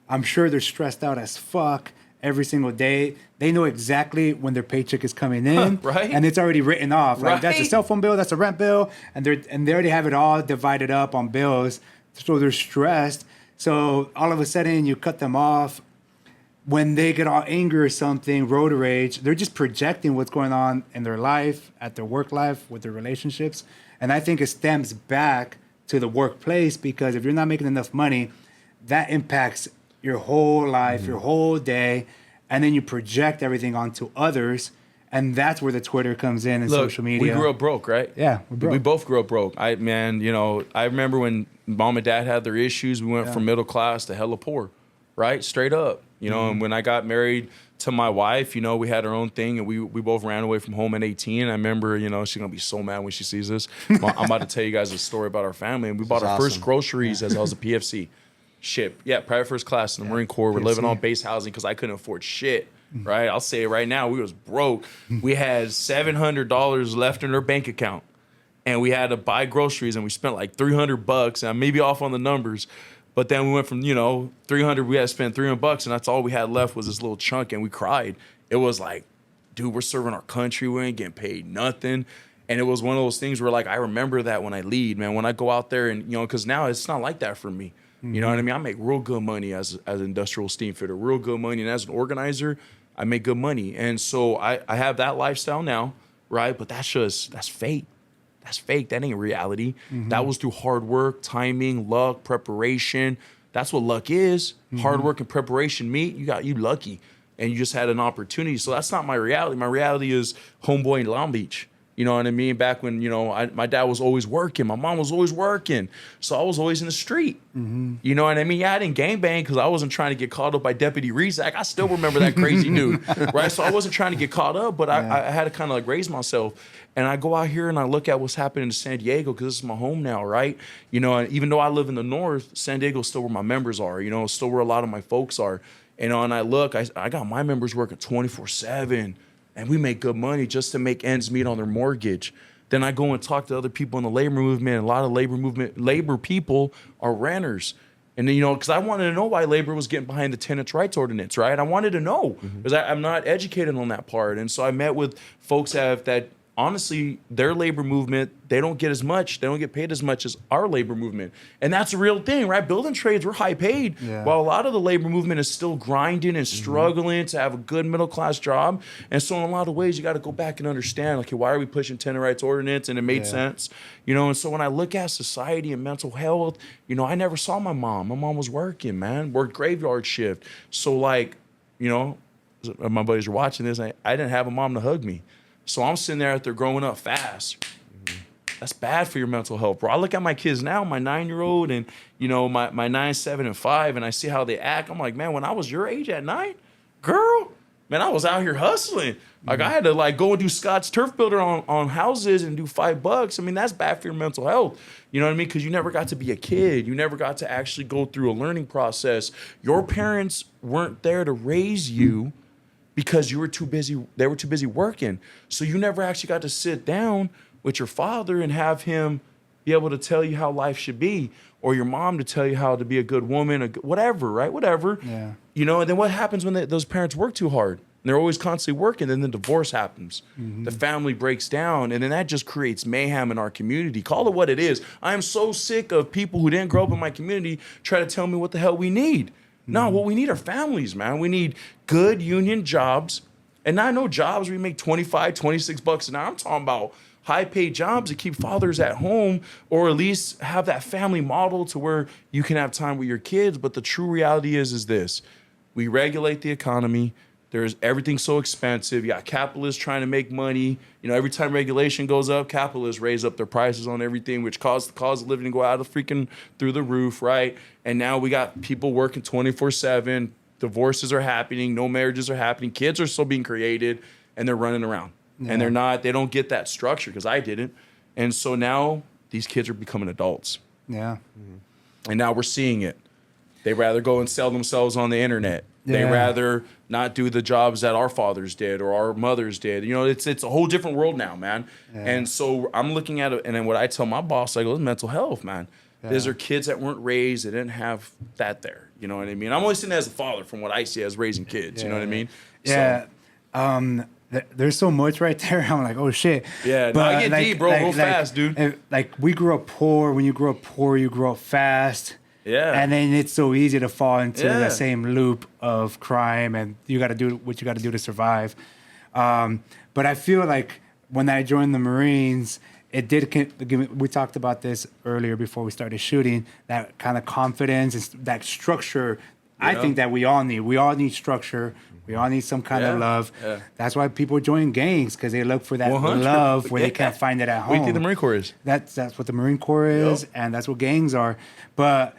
I'm sure they're stressed out as fuck every single day. They know exactly when their paycheck is coming in, right? And it's already written off. Like, right? That's a cell phone bill, that's a rent bill, and they already have it all divided up on bills, so they're stressed. So all of a sudden, you cut them off. When they get all angry or something, road rage, they're just projecting what's going on in their life, at their work life, with their relationships. And I think it stems back to the workplace, because if you're not making enough money, that impacts your whole life, your whole day, and then you project everything onto others, and that's where the Twitter comes in and social media. We grew up broke, right? Yeah, we're broke. We both grew up broke. I remember when mom and dad had their issues, we went from middle class to hella poor, right? Straight up. And when I got married to my wife, we had our own thing, and we both ran away from home at 18. I remember, she's going to be so mad when she sees this. I'm about to tell you guys a story about our family. And we bought our first groceries as I was a PFC. Ship. Yeah, private first class in the Marine Corps. We're living on base housing because I couldn't afford shit, right? I'll say it right now. We was broke. We had $700 left in our bank account, and we had to buy groceries, and we spent like $300, and I may be off on the numbers. But then we went from, 300, we had to spend $300, and that's all we had left was this little chunk, and we cried. It was like, dude, we're serving our country. We ain't getting paid nothing. And it was one of those things where, like, I remember that when I lead, man, when I go out there and, because now it's not like that for me. You know what I mean? I make real good money as an industrial steam fitter, real good money. And as an organizer, I make good money. And so I have that lifestyle now, right? But that's fake. That's fake. That ain't reality. That was through hard work, timing, luck, preparation. That's what luck is. Hard work and preparation meet. You lucky, and you just had an opportunity. So that's not my reality. My reality is homeboy in Long Beach. You know what I mean? Back when, my dad was always working. My mom was always working. So I was always in the street. You know what I mean? Yeah, I didn't gangbang because I wasn't trying to get caught up by Deputy Rezac. I still remember that crazy dude, right? So I wasn't trying to get caught up, but I had to kind of like raise myself. And I go out here and I look at what's happening in San Diego because this is my home now, right? And even though I live in the north, San Diego's still where my members are, still where a lot of my folks are. And I look, I got my members working 24/7. And we make good money just to make ends meet on their mortgage. Then I go and talk to other people in the labor movement. And a lot of labor people are renters. And then, because I wanted to know why labor was getting behind the tenants' rights ordinance, right? I wanted to know because I'm not educated on that part. And so I met with folks that honestly, their labor movement, they don't get as much. They don't get paid as much as our labor movement. And that's a real thing, right? Building trades, we're high paid. Yeah. While a lot of the labor movement is still grinding and struggling to have a good middle-class job. And so in a lot of ways, you got to go back and understand, like, why are we pushing tenant rights ordinance? And it made sense. And so when I look at society and mental health, I never saw my mom. My mom was working, man, worked graveyard shift. So, like, my buddies are watching this. I didn't have a mom to hug me. So I'm sitting there out there growing up fast. That's bad for your mental health, bro. I look at my kids now, my 9-year-old and, my 9, 7, and 5, and I see how they act. I'm like, man, when I was your age at 9, girl, man, I was out here hustling. Like I had to like go and do Scott's Turf Builder on houses and do $5. I mean, that's bad for your mental health. You know what I mean? Because you never got to be a kid. You never got to actually go through a learning process. Your parents weren't there to raise you because you were too busy. They were too busy working. So you never actually got to sit down with your father and have him be able to tell you how life should be, or your mom to tell you how to be a good woman, whatever, right? Whatever. Yeah. You know, and then what happens when those parents work too hard? And they're always constantly working, then the divorce happens. The family breaks down, and then that just creates mayhem in our community. Call it what it is. I am so sick of people who didn't grow up in my community try to tell me what the hell we need. No, what we need are families, man. We need good union jobs. And I know jobs where you make $25, $26 an hour. I'm talking about high-paid jobs to keep fathers at home, or at least have that family model to where you can have time with your kids. But the true reality is this. We regulate the economy. There's everything's so expensive. You got capitalists trying to make money. You know, every time regulation goes up, capitalists raise up their prices on everything, which caused the cost of living to go out of freaking through the roof, right? And now we got people working 24/7. Divorces are happening. No marriages are happening. Kids are still being created, and they're running around. Yeah. And they don't get that structure, because I didn't. And so now these kids are becoming adults. Yeah. And now we're seeing it. They rather go and sell themselves on the internet. They rather not do the jobs that our fathers did or our mothers did. You know, it's a whole different world now, man. Yeah. And so I'm looking at it, and then what I tell my boss, I go, it's mental health, man. Yeah. These are kids that weren't raised, they didn't have that there. You know what I mean? I'm only seeing it as a father from what I see as raising kids. You know what I mean? Yeah. So, there's so much right there. I'm like, oh shit. Yeah, but I get deep, bro, real fast, dude. Like we grew up poor. When you grow up poor, you grow up fast. Yeah. And then it's so easy to fall into the same loop of crime, and you got to do what you got to do to survive. But I feel like when I joined the Marines, it did give me, we talked about this earlier before we started shooting, that kind of confidence, and that structure. Yeah. I think that we all need. We all need structure. We all need some kind of love. Yeah. That's why people join gangs, because they look for that 100. Love where they can't find it at home. What do you think the Marine Corps is? That's what the Marine Corps is, and that's what gangs are. But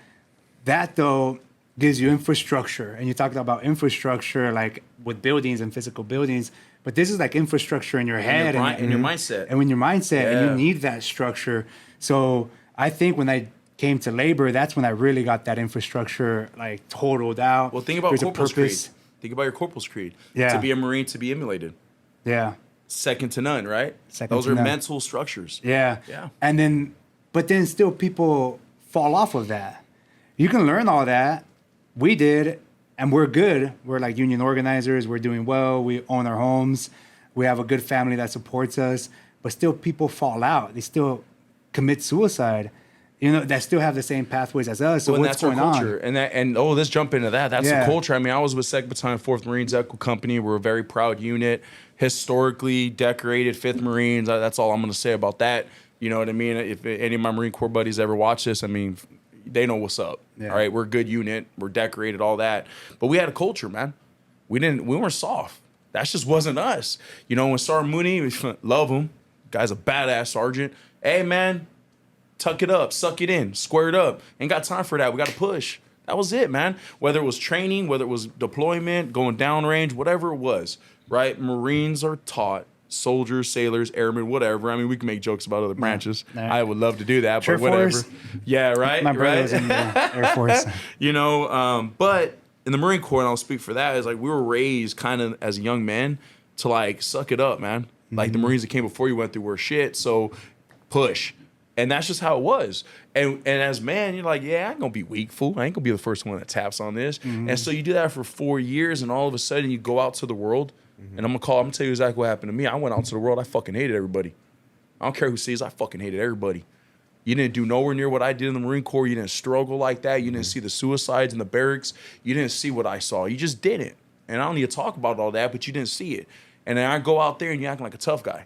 that, though, gives you infrastructure. And you talked about infrastructure, like with buildings and physical buildings. But this is like infrastructure in your head. And your mindset. And when your mindset, and you need that structure. So I think when I came to labor, that's when I really got that infrastructure like totaled out. Well, think about Corporal's Creed. Think about your Corporal's Creed. Yeah. To be a Marine, to be emulated. Yeah. Second to none, right? Those are mental structures. Yeah. Yeah. And then, but then still people fall off of that. You can learn all that. We did, and we're good. We're like union organizers. We're doing well. We own our homes. We have a good family that supports us. But still, people fall out. They still commit suicide. You know, that still have the same pathways as us. So what's going on? And let's jump into that. That's the culture. I mean, I was with 2nd Battalion, 4th Marines Echo Company. We're a very proud unit, historically decorated 5th Marines. That's all I'm going to say about that. You know what I mean? If any of my Marine Corps buddies ever watch this, I mean, they know what's up. Yeah. All right, we're a good unit. We're decorated, all that. But we had a culture, man. We weren't soft. That just wasn't us. You know, when Sergeant Mooney, we love him. Guy's a badass sergeant. Hey, man, tuck it up, suck it in, square it up. Ain't got time for that. We got to push. That was it, man. Whether it was training, whether it was deployment, going downrange, whatever it was, right? Marines are taught, soldiers, sailors, airmen, whatever. I mean, we can make jokes about other branches. Nah. I would love to do that, but whatever. Force. Yeah, right? My brother was in the Air Force. You know, but in the Marine Corps, and I'll speak for that, is like we were raised kind of as young men to like suck it up, man. Like the Marines that came before you went through were shit, so push. And that's just how it was. And as man, you're like, yeah, I ain't gonna be weak, fool. I ain't gonna be the first one that taps on this. And so you do that for 4 years, and all of a sudden you go out to the world. And I'm gonna tell you exactly what happened to me. I went out to the world, I fucking hated everybody. I don't care who sees, I fucking hated everybody. You didn't do nowhere near what I did in the Marine Corps. You didn't struggle like that. You didn't see the suicides in the barracks. You didn't see what I saw. You just didn't. And I don't need to talk about all that, but you didn't see it. And then I go out there and you acting like a tough guy.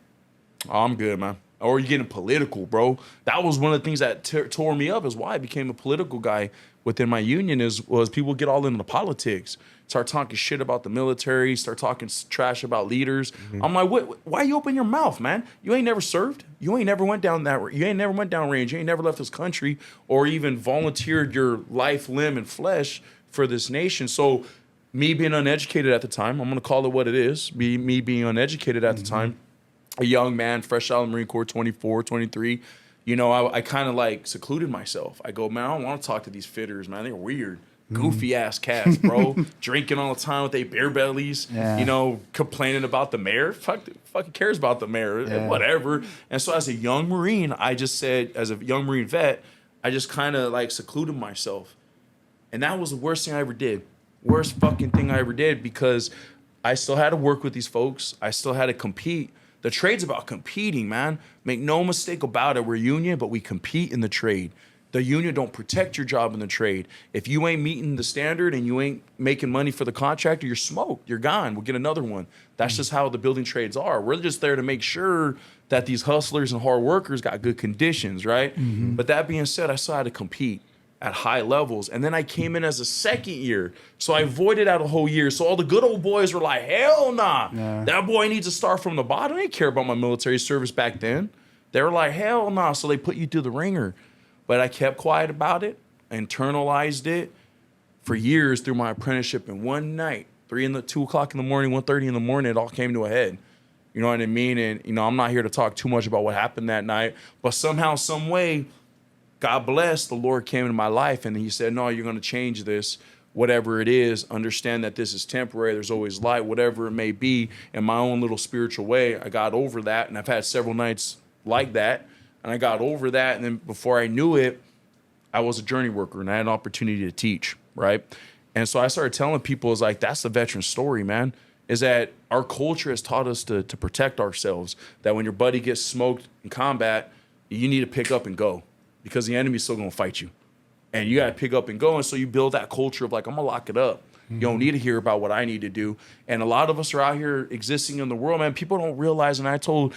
Oh, I'm good, man. Or you're getting political, bro. That was one of the things that tore me up, is why I became a political guy within my union, was people get all into politics, start talking shit about the military, start talking trash about leaders. I'm like, why you open your mouth, man? You ain't never served. You ain't never went down you ain't never went down range. You ain't never left this country or even volunteered your life, limb, and flesh for this nation. So me being uneducated at the time, I'm going to call it what it is, me being uneducated at the time, a young man, fresh out of the Marine Corps, 24, 23, you know, I kind of like secluded myself. I go, man, I don't want to talk to these fitters, man. They're weird. Goofy ass cats, bro. Drinking all the time with their beer bellies, you know, complaining about the mayor. Fucking cares about the mayor, whatever. And so as a young Marine, I just said, as a young Marine vet, I just kind of like secluded myself. And that was the worst thing I ever did. Worst fucking thing I ever did, because I still had to work with these folks. I still had to compete. The trade's about competing, man. Make no mistake about it. We're union, but we compete in the trade. The union don't protect your job in the trade. If you ain't meeting the standard and you ain't making money for the contractor, you're smoked. You're gone. We'll get another one. That's just how the building trades are. We're just there to make sure that these hustlers and hard workers got good conditions, right? But that being said, I still had to compete at high levels. And then I came in as a second year. So I avoided out a whole year. So all the good old boys were like, hell nah. That boy needs to start from the bottom. They didn't care about my military service back then. They were like, hell nah. So they put you through the ringer. But I kept quiet about it, internalized it for years through my apprenticeship. And one night, 2 o'clock in the morning, 1:30 in the morning, it all came to a head. You know what I mean? And, you know, I'm not here to talk too much about what happened that night, but somehow, some way, God bless, the Lord came into my life and he said, no, you're going to change this, whatever it is. Understand that this is temporary. There's always light, whatever it may be. In my own little spiritual way, I got over that. And I've had several nights like that. And I got over that. And then before I knew it, I was a journey worker and I had an opportunity to teach, right? And so I started telling people, it's like, that's the veteran story, man, is that our culture has taught us to protect ourselves, that when your buddy gets smoked in combat, you need to pick up and go because the enemy's still going to fight you. And you got to pick up and go. And so you build that culture of like, I'm going to lock it up. You don't need to hear about what I need to do. And a lot of us are out here existing in the world, man. People don't realize, and I told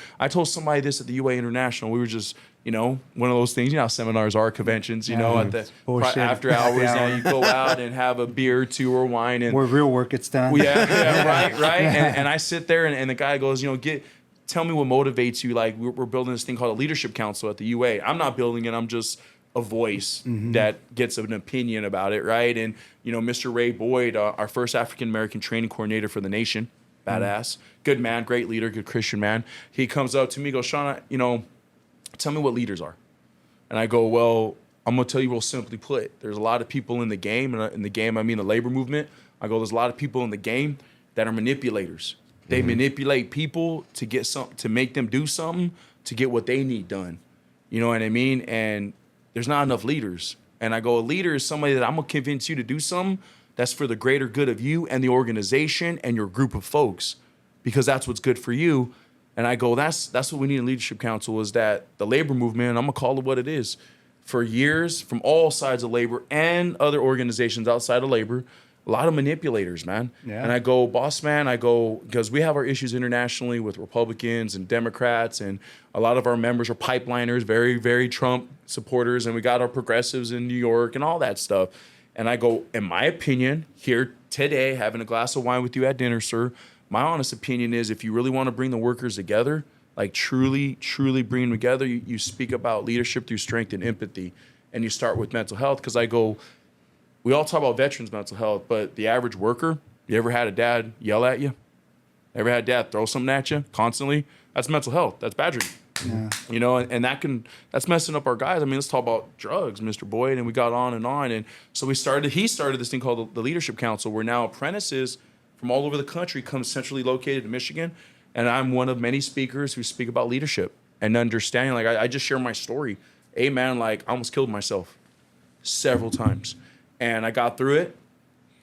somebody this at the UA International. We were just, you know, one of those things, you know how seminars are, conventions, you know, at the after hours, and you go out and have a beer or two or wine. And where real work gets done. Right. And I sit there and the guy goes, you know, tell me what motivates you. Like we're building this thing called a leadership council at the UA. I'm not building it. I'm just a voice that gets an opinion about it, right? And, you know, Mr. Ray Boyd, our first African-American training coordinator for the nation, badass, good man, great leader, good Christian man. He comes up to me, goes, Sean, you know, tell me what leaders are. And I go, well, I'm going to tell you real simply put. There's a lot of people in the game, and in the game I mean the labor movement. I go, there's a lot of people in the game that are manipulators. They manipulate people to get to make them do something to get what they need done. You know what I mean? And there's not enough leaders. And I go, a leader is somebody that I'm going to convince you to do something that's for the greater good of you and the organization and your group of folks, because that's what's good for you. And I go, that's what we need in Leadership Council, is that the labor movement, I'm going to call it what it is, for years from all sides of labor and other organizations outside of labor, a lot of manipulators, man. Yeah. And I go, boss man, because we have our issues internationally with Republicans and Democrats, and a lot of our members are pipeliners, very, very Trump supporters, and we got our progressives in New York and all that stuff. And I go, in my opinion, here today, having a glass of wine with you at dinner, sir, my honest opinion is if you really want to bring the workers together, like truly, truly bring them together, you speak about leadership through strength and empathy, and you start with mental health. Because I go, we all talk about veterans' mental health, but the average worker, you ever had a dad yell at you? Ever had a dad throw something at you constantly? That's mental health. That's badgering. Yeah. You know, and that's messing up our guys. I mean, let's talk about drugs, Mr. Boyd, and we got on. And so he started this thing called the Leadership Council, where now apprentices from all over the country come centrally located in Michigan. And I'm one of many speakers who speak about leadership and understanding. Like, I just share my story. Hey, man, like, I almost killed myself several times. And I got through it,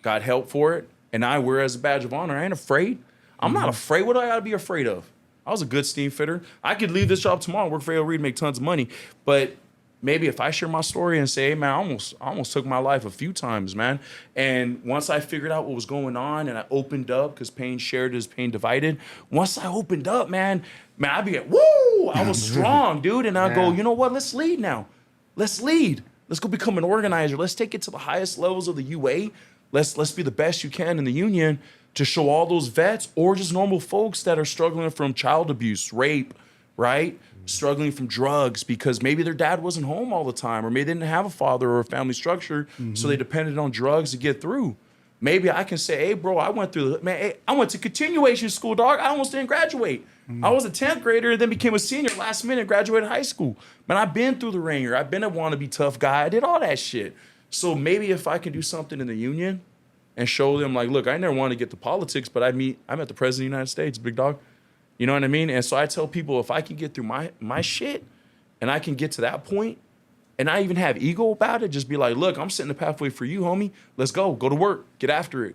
got help for it, and I wear it as a badge of honor. I ain't afraid. I'm not afraid. What do I got to be afraid of? I was a good steam fitter. I could leave this job tomorrow, work for A.L. Reed, make tons of money. But maybe if I share my story and say, hey, man, I almost took my life a few times, man. And once I figured out what was going on and I opened up, because pain shared is pain divided. Once I opened up, man, I'd be like, woo, I was strong, dude. And I go, you know what? Let's lead now. Let's lead. Let's go become an organizer. Let's take it to the highest levels of the UA. Let's be the best you can in the union to show all those vets or just normal folks that are struggling from child abuse, rape, right? Struggling from drugs because maybe their dad wasn't home all the time, or maybe they didn't have a father or a family structure, so they depended on drugs to get through. maybe I can say, hey, bro, I went to continuation school, dog. I almost didn't graduate. I was a 10th grader and then became a senior last minute, graduated high school. Man, I've been through the ringer. I've been a wannabe tough guy. I did all that shit. So maybe if I can do something in the union and show them, like, look, I never want to get to politics, but I met the president of the United States, big dog. You know what I mean? And so I tell people, if I can get through my shit and I can get to that point and I even have ego about it, just be like, look, I'm setting the pathway for you, homie. Let's go to work, get after it.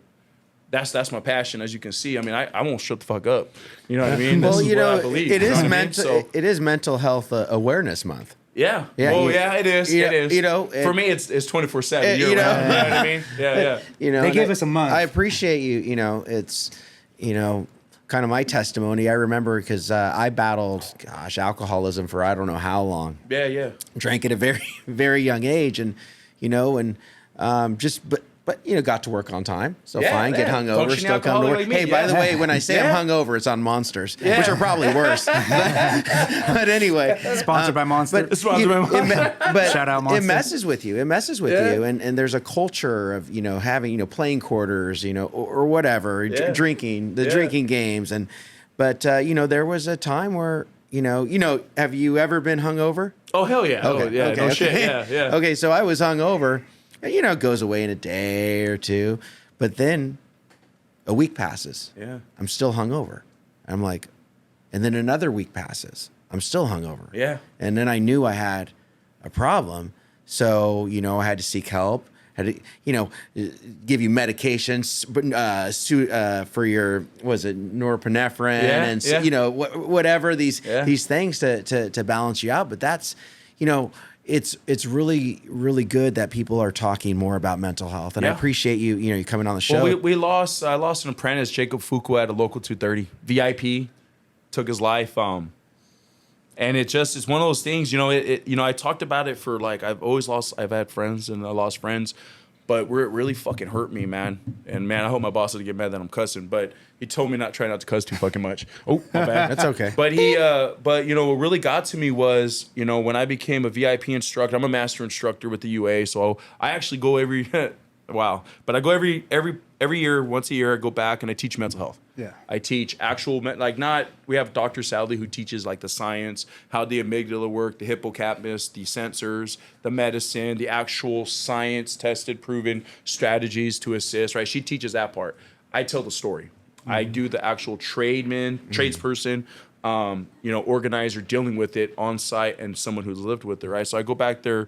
That's my passion, as you can see. I mean, I won't shut the fuck up. You know what I mean? Well, this is what I believe. It is Mental Health Awareness Month. Yeah. It is. It is. You know, for me, it's 24/7. You know what I mean? Yeah. You know, they gave us a month. I appreciate you. You know, it's kind of my testimony. I remember because I battled, alcoholism for I don't know how long. Yeah. Drank at a very, very young age, and got to work on time. So fine, get hungover, still come to work. Hey, by the way, when I say I'm hungover, it's on Monsters, which are probably worse. but anyway, sponsored by Monster. But shout out Monster. It messes with you. You, and there's a culture of having playing quarters, or whatever, drinking games, but there was a time where have you ever been hungover? Oh hell yeah! Okay, no shit. Yeah. Okay, so I was hungover. It goes away in a day or two, but then a week passes. Yeah. I'm still hungover. I'm like, and then another week passes. I'm still hungover. Yeah. And then I knew I had a problem. So, I had to seek help. Had to, give you medications for your, norepinephrine and whatever these things to balance you out. But that's, it's really, really good that people are talking more about mental health, and I appreciate you coming on the show. Well, I lost an apprentice, Jacob Fuqua, at a local 230. VIP took his life, and it's one of those things. I talked about it for I've had friends and I lost friends, but where it really fucking hurt me, man. And man, I hope my boss doesn't get mad that I'm cussing, but he told me try not to cuss too fucking much. Oh, my bad. That's okay. But what really got to me was, when I became a VIP instructor. I'm a master instructor with the UA, so I actually go every but I go every year, once a year. I go back and I teach mental health. Yeah. I teach actual we have Dr. Sadley who teaches the science, how the amygdala work, the hippocampus, the sensors, the medicine, the actual science tested, proven strategies to assist, right? She teaches that part. I tell the story. Mm-hmm. I do the actual tradesperson, organizer dealing with it on site and someone who's lived with it, right? So I go back there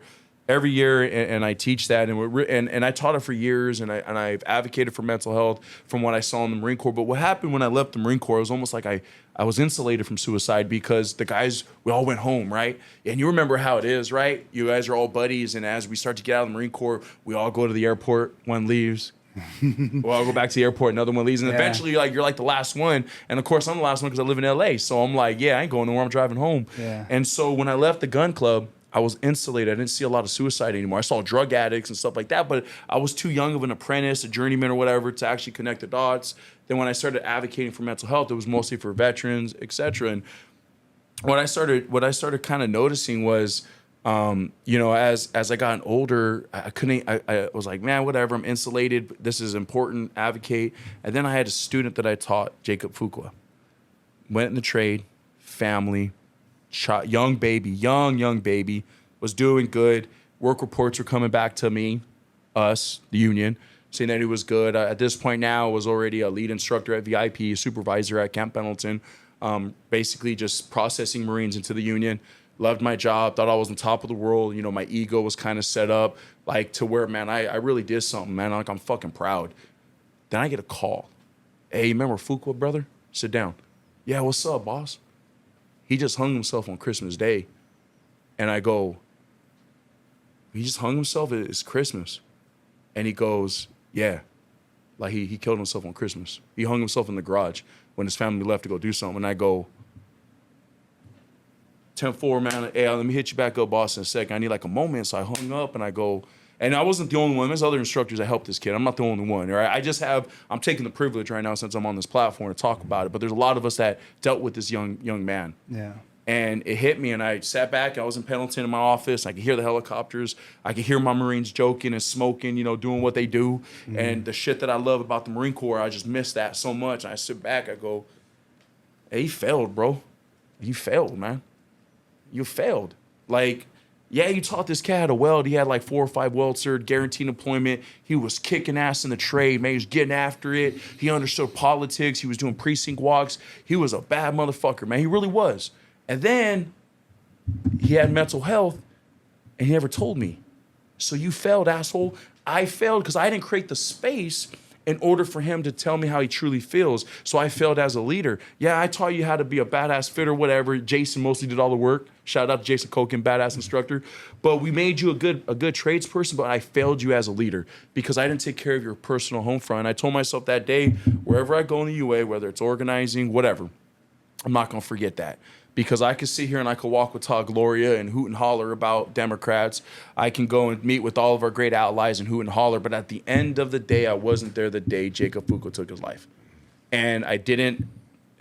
every year and I teach that, and I taught it for years, and I've advocated for mental health from what I saw in the Marine Corps. But what happened when I left the Marine Corps, it was almost like I was insulated from suicide, because the guys, we all went home, right? And you remember how it is, right? You guys are all buddies, and as we start to get out of the Marine Corps, we all go to the airport, one leaves. Well, I'll go back to the airport, another one leaves, and eventually you're the last one. And of course I'm the last one because I live in LA, so I'm like, I ain't going nowhere, I'm driving home. And so when I left the gun club, I was insulated. I didn't see a lot of suicide anymore. I saw drug addicts and stuff like that, but I was too young of an apprentice, a journeyman or whatever, to actually connect the dots. Then when I started advocating for mental health, it was mostly for veterans, etc. And what I started kind of noticing was, as I got older, I was like, man, whatever, I'm insulated. This is important, advocate. And then I had a student that I taught, Jacob Fuqua. Went in the trade, family, young baby, was doing good. Work reports were coming back to me, us, the union, saying that he was good. At this point now, I was already a lead instructor at VIP, a supervisor at Camp Pendleton, basically just processing Marines into the union. Loved my job, thought I was on top of the world. My ego was kind of set up to where, man, I really did something, man. I'm fucking proud. Then I get a call. Hey, you remember Fuqua, brother? Sit down. Yeah, what's up, boss? He just hung himself on Christmas Day. And I go, he just hung himself? It's Christmas. And he goes, yeah. He killed himself on Christmas. He hung himself in the garage when his family left to go do something. And I go, 10-4, man, hey, let me hit you back up, boss, in a second. I need a moment. So I hung up and I go, and I wasn't the only one. There's other instructors that helped this kid. I'm not the only one, right? I'm taking the privilege right now since I'm on this platform to talk about it. But there's a lot of us that dealt with this young man. Yeah. And it hit me, and I sat back. I was in Pendleton in my office. I could hear the helicopters. I could hear my Marines joking and smoking, doing what they do. And the shit that I love about the Marine Corps, I just miss that so much. I sit back, I go, hey, you failed, bro. You failed, man. You failed. Like, yeah, you taught this cat how to weld. He had like 4 or 5 weld cert, guaranteed employment. He was kicking ass in the trade, man. He was getting after it. He understood politics. He was doing precinct walks. He was a bad motherfucker, man. He really was. And then he had mental health, and he never told me. So you failed, asshole. I failed because I didn't create the space in order for him to tell me how he truly feels. So I failed as a leader. Yeah, I taught you how to be a badass fitter, whatever. Jason mostly did all the work. Shout out to Jason Koken, badass instructor. But we made you a good tradesperson, but I failed you as a leader because I didn't take care of your personal home front. I told myself that day, wherever I go in the UA, whether it's organizing, whatever, I'm not going to forget that. Because I could sit here and I could walk with Todd Gloria and hoot and holler about Democrats. I can go and meet with all of our great allies and hoot and holler. But at the end of the day, I wasn't there the day Jacob Foucault took his life. And I didn't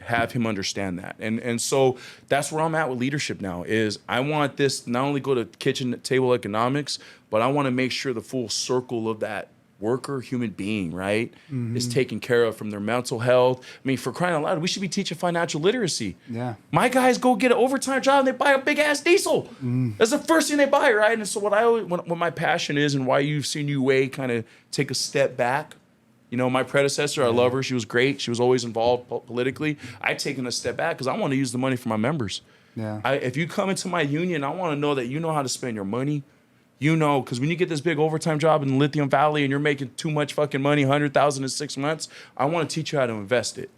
have him understand that. And so that's where I'm at with leadership now is I want this not only go to kitchen table economics, but I want to make sure the full circle of that worker, human being, right, is taken care of from their mental health. I mean, for crying out loud, we should be teaching financial literacy. Yeah. My guys go get an overtime job and they buy a big ass diesel. That's the first thing they buy, right? And so what my passion is and why you've seen UA kind of take a step back. My predecessor, I love her. She was great. She was always involved politically. I've taken a step back because I want to use the money for my members. Yeah. If you come into my union, I want to know that you know how to spend your money. Because when you get this big overtime job in Lithium Valley and you're making too much fucking money, $100,000 in 6 months, I want to teach you how to invest it.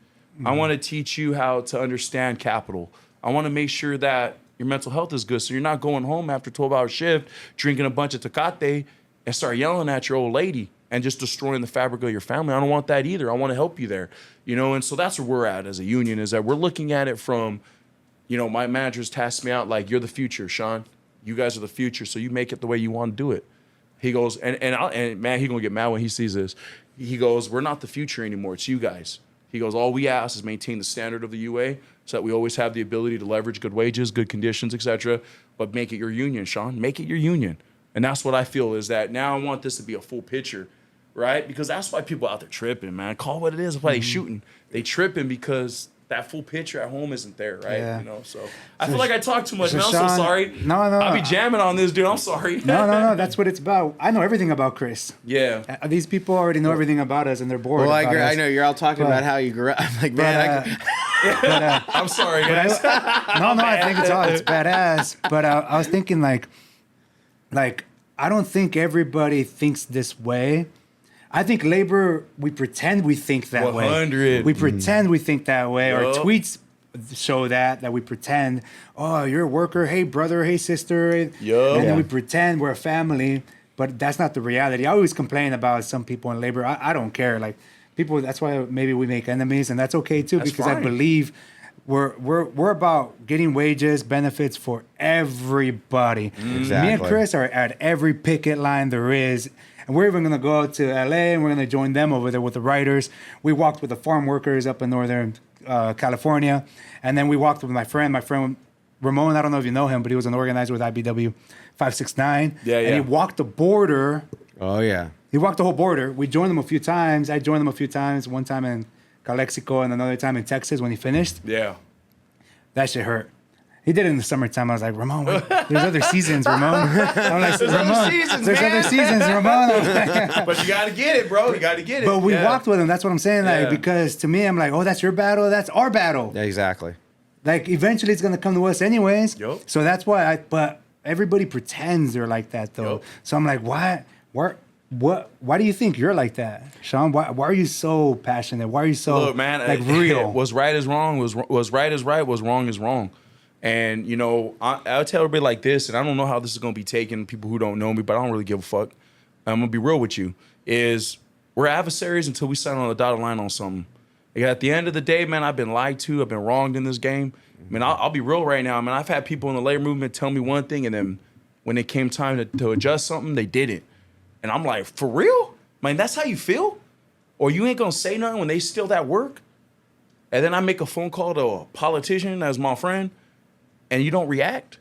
I want to teach you how to understand capital. I want to make sure that your mental health is good so you're not going home after a 12-hour shift, drinking a bunch of Tecate and start yelling at your old lady and just destroying the fabric of your family. I don't want that either. I want to help you there. And so that's where we're at as a union is that we're looking at it from, my managers tasked me out like, you're the future, Sean. You guys are the future, so you make it the way you want to do it. He goes, and man, he's going to get mad when he sees this. He goes, we're not the future anymore. It's you guys. He goes, all we ask is maintain the standard of the UA so that we always have the ability to leverage good wages, good conditions, etc. But make it your union, Sean. Make it your union. And that's what I feel is that now I want this to be a full picture, right? Because that's why people out there tripping, man. Call it what it is. That's why they shooting. They tripping because that full picture at home isn't there, right? Yeah. So I feel like I talk too much, so man. I'm Sean, so sorry. No. I'll be jamming on this, dude. I'm sorry. No. That's what it's about. I know everything about Chris. Yeah. These people already know everything about us, and they're bored. Well, I know you're all talking about how you grew up. I'm like, man, I'm sorry, guys. I think it's badass. But I was thinking like I don't think everybody thinks this way. I think labor, we pretend we think that 100. way. We pretend we think that way. Yep. Our tweets show that we pretend, oh, you're a worker, hey brother, hey sister. Yep. And then we pretend we're a family, but that's not the reality. I always complain about some people in labor. I don't care. Like people, that's why maybe we make enemies, and that's okay too, because I believe we're about getting wages, benefits for everybody. Exactly. Me and Chris are at every picket line there is. And we're even going to go out to LA and we're going to join them over there with the writers. We walked with the farm workers up in Northern California. And then we walked with my friend Ramon. I don't know if you know him, but he was an organizer with IBW 569. Yeah. And he walked the border. Oh, yeah. He walked the whole border. We joined him a few times. I joined him a few times. One time in Calexico and another time in Texas when he finished. Yeah. That shit hurt. He did it in the summertime. I was like, Ramon, there's other seasons, Ramon. I'm like, there's other seasons, Ramon. But you got to get it, bro. You got to get it. But we walked with him. That's what I'm saying. Like, because to me, I'm like, oh, that's your battle. That's our battle. Yeah, exactly. Like, eventually it's going to come to us anyways. Yep. So that's why but everybody pretends they're like that, though. Yep. So I'm like, why do you think you're like that, Sean? Why are you so passionate? Why are you so real? What's right is wrong. Was right is right. What's wrong is wrong. And, I'll tell everybody like this, and I don't know how this is going to be taken, people who don't know me, but I don't really give a fuck. I'm going to be real with you, is we're adversaries until we sign on the dotted line on something. Like, at the end of the day, man, I've been lied to. I've been wronged in this game. I mean, I'll be real right now. I mean, I've had people in the labor movement tell me one thing, and then when it came time to adjust something, they didn't. And I'm like, for real? Man, that's how you feel? Or you ain't going to say nothing when they steal that work? And then I make a phone call to a politician as my friend, and you don't react,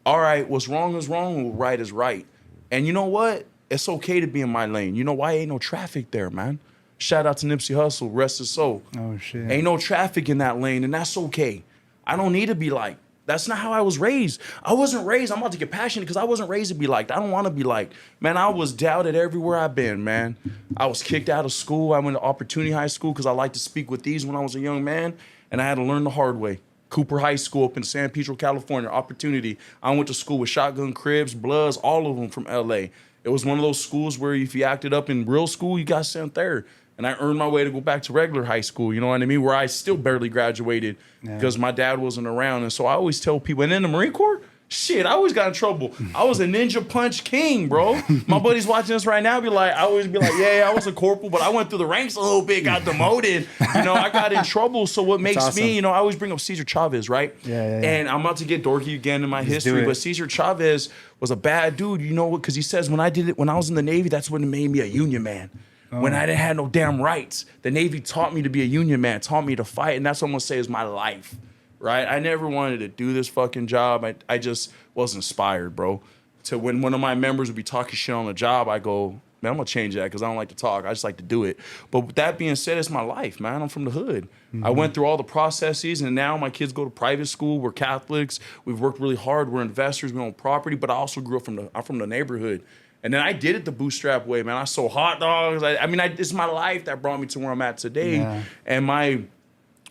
all right, what's wrong is wrong, what's right is right. And you know what? It's okay to be in my lane. You know why? Ain't no traffic there, man. Shout out to Nipsey Hussle, rest his soul. Oh, shit. Ain't no traffic in that lane, and that's okay. I don't need to be liked. That's not how I was raised. I wasn't raised, I'm about to get passionate because I wasn't raised to be liked. I don't want to be liked. Man, I was doubted everywhere I've been, man. I was kicked out of school. I went to Opportunity High School because I liked to speak with these when I was a young man, and I had to learn the hard way. Cooper High School up in San Pedro, California, Opportunity. I went to school with Shotgun Cribs, Bloods, all of them from LA. It was one of those schools where if you acted up in real school, you got sent there. And I earned my way to go back to regular high school, you know what I mean? Where I still barely graduated because my dad wasn't around. And so I always tell people, and in the Marine Corps, shit, I always got in trouble. I was a ninja punch king, bro. My buddies watching this right now I always be like, yeah, I was a corporal, but I went through the ranks a little bit, got demoted. You know, I got in trouble. So what makes me, you know, I always bring up Cesar Chavez, right? Yeah. And I'm about to get dorky again in my history, but Cesar Chavez was a bad dude, you know, because he says when I was in the Navy, that's when it made me a Union man. When I didn't have no damn rights, the Navy taught me to be a Union man, taught me to fight, and that's what I'm gonna say is my life, right? I never wanted to do this fucking job. I just was inspired, bro. To when one of my members would be talking shit on the job, I go, man, I'm gonna change that because I don't like to talk. I just like to do it. But with that being said, it's my life, man. I'm from the hood. I went through all the processes, and now my kids go to private school. We're Catholics. We've worked really hard. We're investors. We own property. But I also grew up I'm from the neighborhood. And then I did it the bootstrap way, man. I sold hot dogs. It's my life that brought me to where I'm at today. Yeah. And my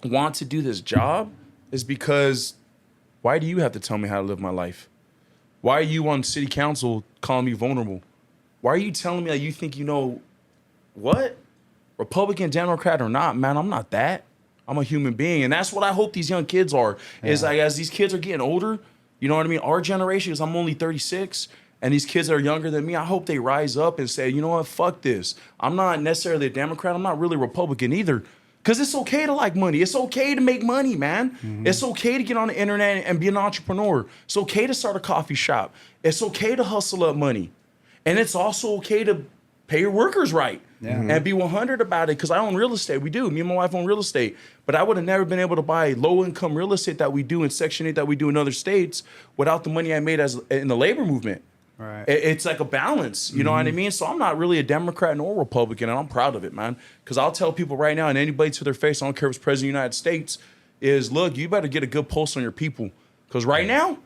want to do this job is because why do you have to tell me how to live my life? Why are you on city council calling me vulnerable? Why are you telling me that you think you know what? Republican, Democrat or not, man, I'm not that. I'm a human being. And that's what I hope these young kids are. Is like as these kids are getting older, you know what I mean? Our generation, because I'm only 36, and these kids that are younger than me, I hope they rise up and say, you know what, fuck this. I'm not necessarily a Democrat. I'm not really Republican either. Because it's okay to like money. It's okay to make money, man. It's okay to get on the internet and be an entrepreneur. It's okay to start a coffee shop. It's okay to hustle up money. And it's also okay to pay your workers right and be 100 about it because I own real estate. We do. Me and my wife own real estate. But I would have never been able to buy low-income real estate that we do in Section 8 that we do in other states without the money I made in the labor movement. Right. It's like a balance, you know what I mean? So I'm not really a Democrat nor Republican, and I'm proud of it, man. Because I'll tell people right now, and anybody to their face, I don't care if it's President of the United States, is look, you better get a good pulse on your people. Because right now,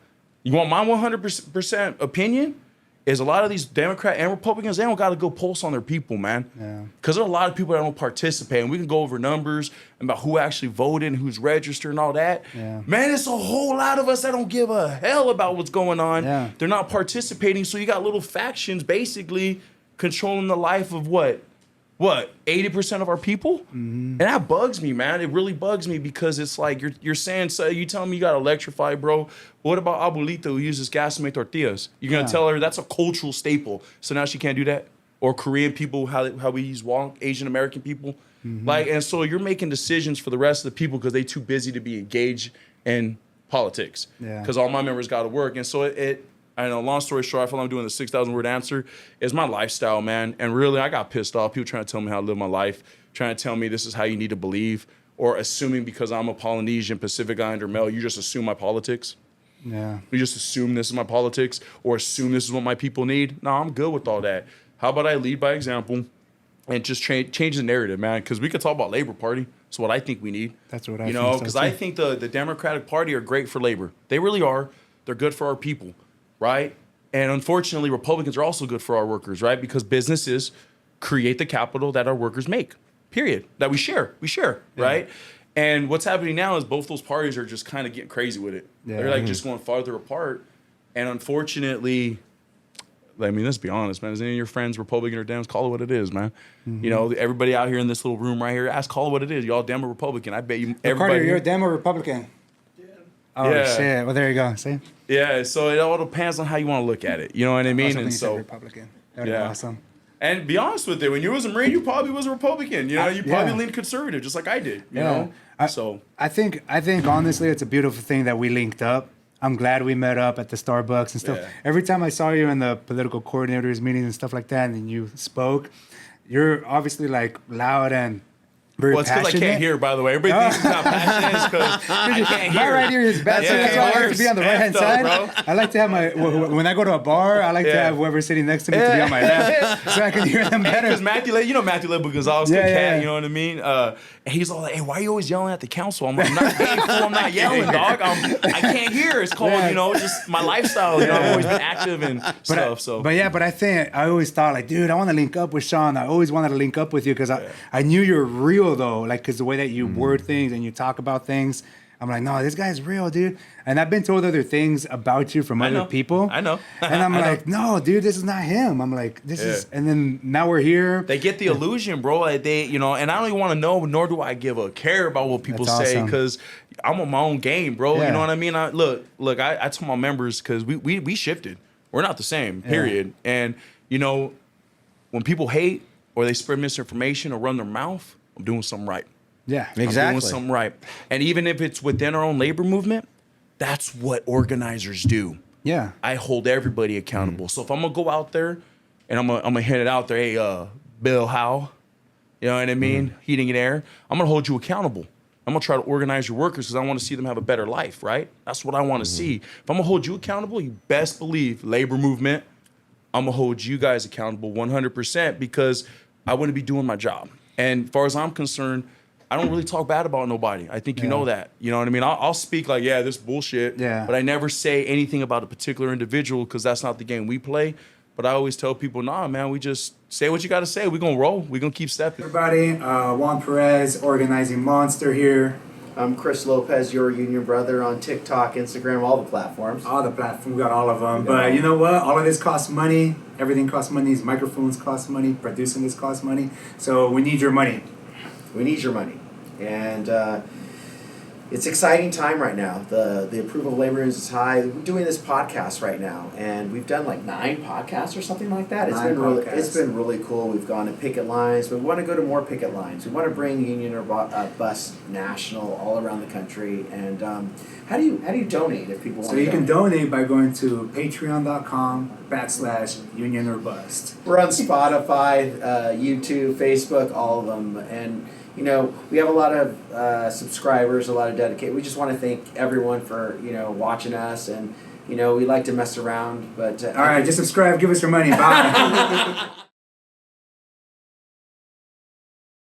you want my 100% opinion, is a lot of these Democrat and Republicans, they don't got a good pulse on their people, man. Because there are a lot of people that don't participate, and we can go over numbers about who actually voted and who's registered and all that. Man, it's a whole lot of us that don't give a hell about what's going on. They're not participating, so you got little factions basically controlling the life of what, 80% of our people? And that bugs me, man. It really bugs me because it's like you're saying, so you telling me you got to electrify, bro. What about Abuelita who uses gas to make tortillas? You're going to tell her that's a cultural staple. So now she can't do that? Or Korean people, how we use wok, Asian American people. Like, and so you're making decisions for the rest of the people because they too busy to be engaged in politics. Because all my members got to work. And so I know, long story short, I feel like I'm doing the 6,000 word answer. It's my lifestyle, man. And really, I got pissed off. People trying to tell me how to live my life, trying to tell me this is how you need to believe, or assuming because I'm a Polynesian, Pacific Islander male, you just assume my politics. You just assume this is my politics, or assume this is what my people need. No, I'm good with all that. How about I lead by example and just change the narrative, man? Because we could talk about Labor Party. That's what I think we need. That's what I think. You know, because I think the Democratic Party are great for labor. They really are. They're good for our people. Right? And unfortunately, Republicans are also good for our workers, right? Because businesses create the capital that our workers make, period. That we share, right? And what's happening now is both those parties are just kind of getting crazy with it. They're like just going farther apart. And unfortunately, I mean, let's be honest, man. Is any of your friends Republican or Dems? Call it what it is, man. You know, everybody out here in this little room right here, call it what it is. Y'all Dem or Republican? I bet you everybody. Carter, you're a Dem or Republican? Oh, shit. Well, there you go. See? Yeah, so it all depends on how you want to look at it. You know what I mean? And so Republican. That would be awesome. And be honest with it, when you was a Marine, you probably was a Republican. You know, you probably leaned conservative, just like I did. You know? I think honestly, it's a beautiful thing that we linked up. I'm glad we met up at the Starbucks and stuff. Every time I saw you in the political coordinators meetings and stuff like that, and you spoke, you're obviously like loud and Very well, it's because I passionate. can't hear, by the way. Everybody thinks he's not passionate. It's because I can't hear. My right ear is bad, so that's why I like to be on the right-hand side. Bro. I like to have when I go to a bar, I like to have whoever's sitting next to me to be on my left, so I can hear them better. Because Matthew Lebo Gonzalez, cat, you know what I mean? And he's all like, hey, why are you always yelling at the council? I'm like, I'm not yelling, dog. I can't hear. It's called, just my lifestyle. I've always been active and stuff. But I think I always thought, like, dude, I want to link up with Sean. I always wanted to link up with you because I knew you're real, though. Like, because the way that you word things and you talk about things, I'm like, no, this guy's real, dude. And I've been told other things about you from other people. I know. And I'm like, no, dude, this is not him. I'm like, this is. And then now we're here. They get the illusion, bro. Like and I don't even want to know, nor do I give a care about what people say because I'm on my own game, bro. Yeah. You know what I mean? Look, I told my members because we shifted. We're not the same, period. And, when people hate or they spread misinformation or run their mouth, I'm doing something right. Yeah, exactly. I'm doing something right. And even if it's within our own labor movement, that's what organizers do. Yeah. I hold everybody accountable. So if I'm going to go out there and I'm gonna hit it out there, hey, Bill Howe, you know what I mean? Heating and air, I'm going to hold you accountable. I'm going to try to organize your workers because I want to see them have a better life, right? That's what I want to see. If I'm going to hold you accountable, you best believe labor movement, I'm going to hold you guys accountable 100% because I wouldn't be doing my job. And as far as I'm concerned, I don't really talk bad about nobody. I think you know that. You know what I mean? I'll speak like, this bullshit. Yeah. But I never say anything about a particular individual because that's not the game we play. But I always tell people, nah, man, we just say what you got to say. We're going to roll. We're going to keep stepping. Everybody, Juan Perez, Organizing Monster here. I'm Chris Lopez, your union brother on TikTok, Instagram, all the platforms. All the platforms, we got all of them. But you know what? All of this costs money. Everything costs money. These microphones cost money. Producing this costs money. So we need your money. We need your money. And it's exciting time right now. The approval of labor is high. We're doing this podcast right now, and we've done like 9 podcasts or something like that. It's been really cool. We've gone to picket lines. We want to go to more picket lines. We want to bring UnionOrBust national all around the country. And how do you donate if people want to donate? So you can donate by going to patreon.com/UnionOrBust. We're on Spotify, YouTube, Facebook, all of them. And we have a lot of subscribers, a lot of dedicated. We just want to thank everyone for, watching us. And, we like to mess around. But all right, just subscribe. Give us your money. Bye.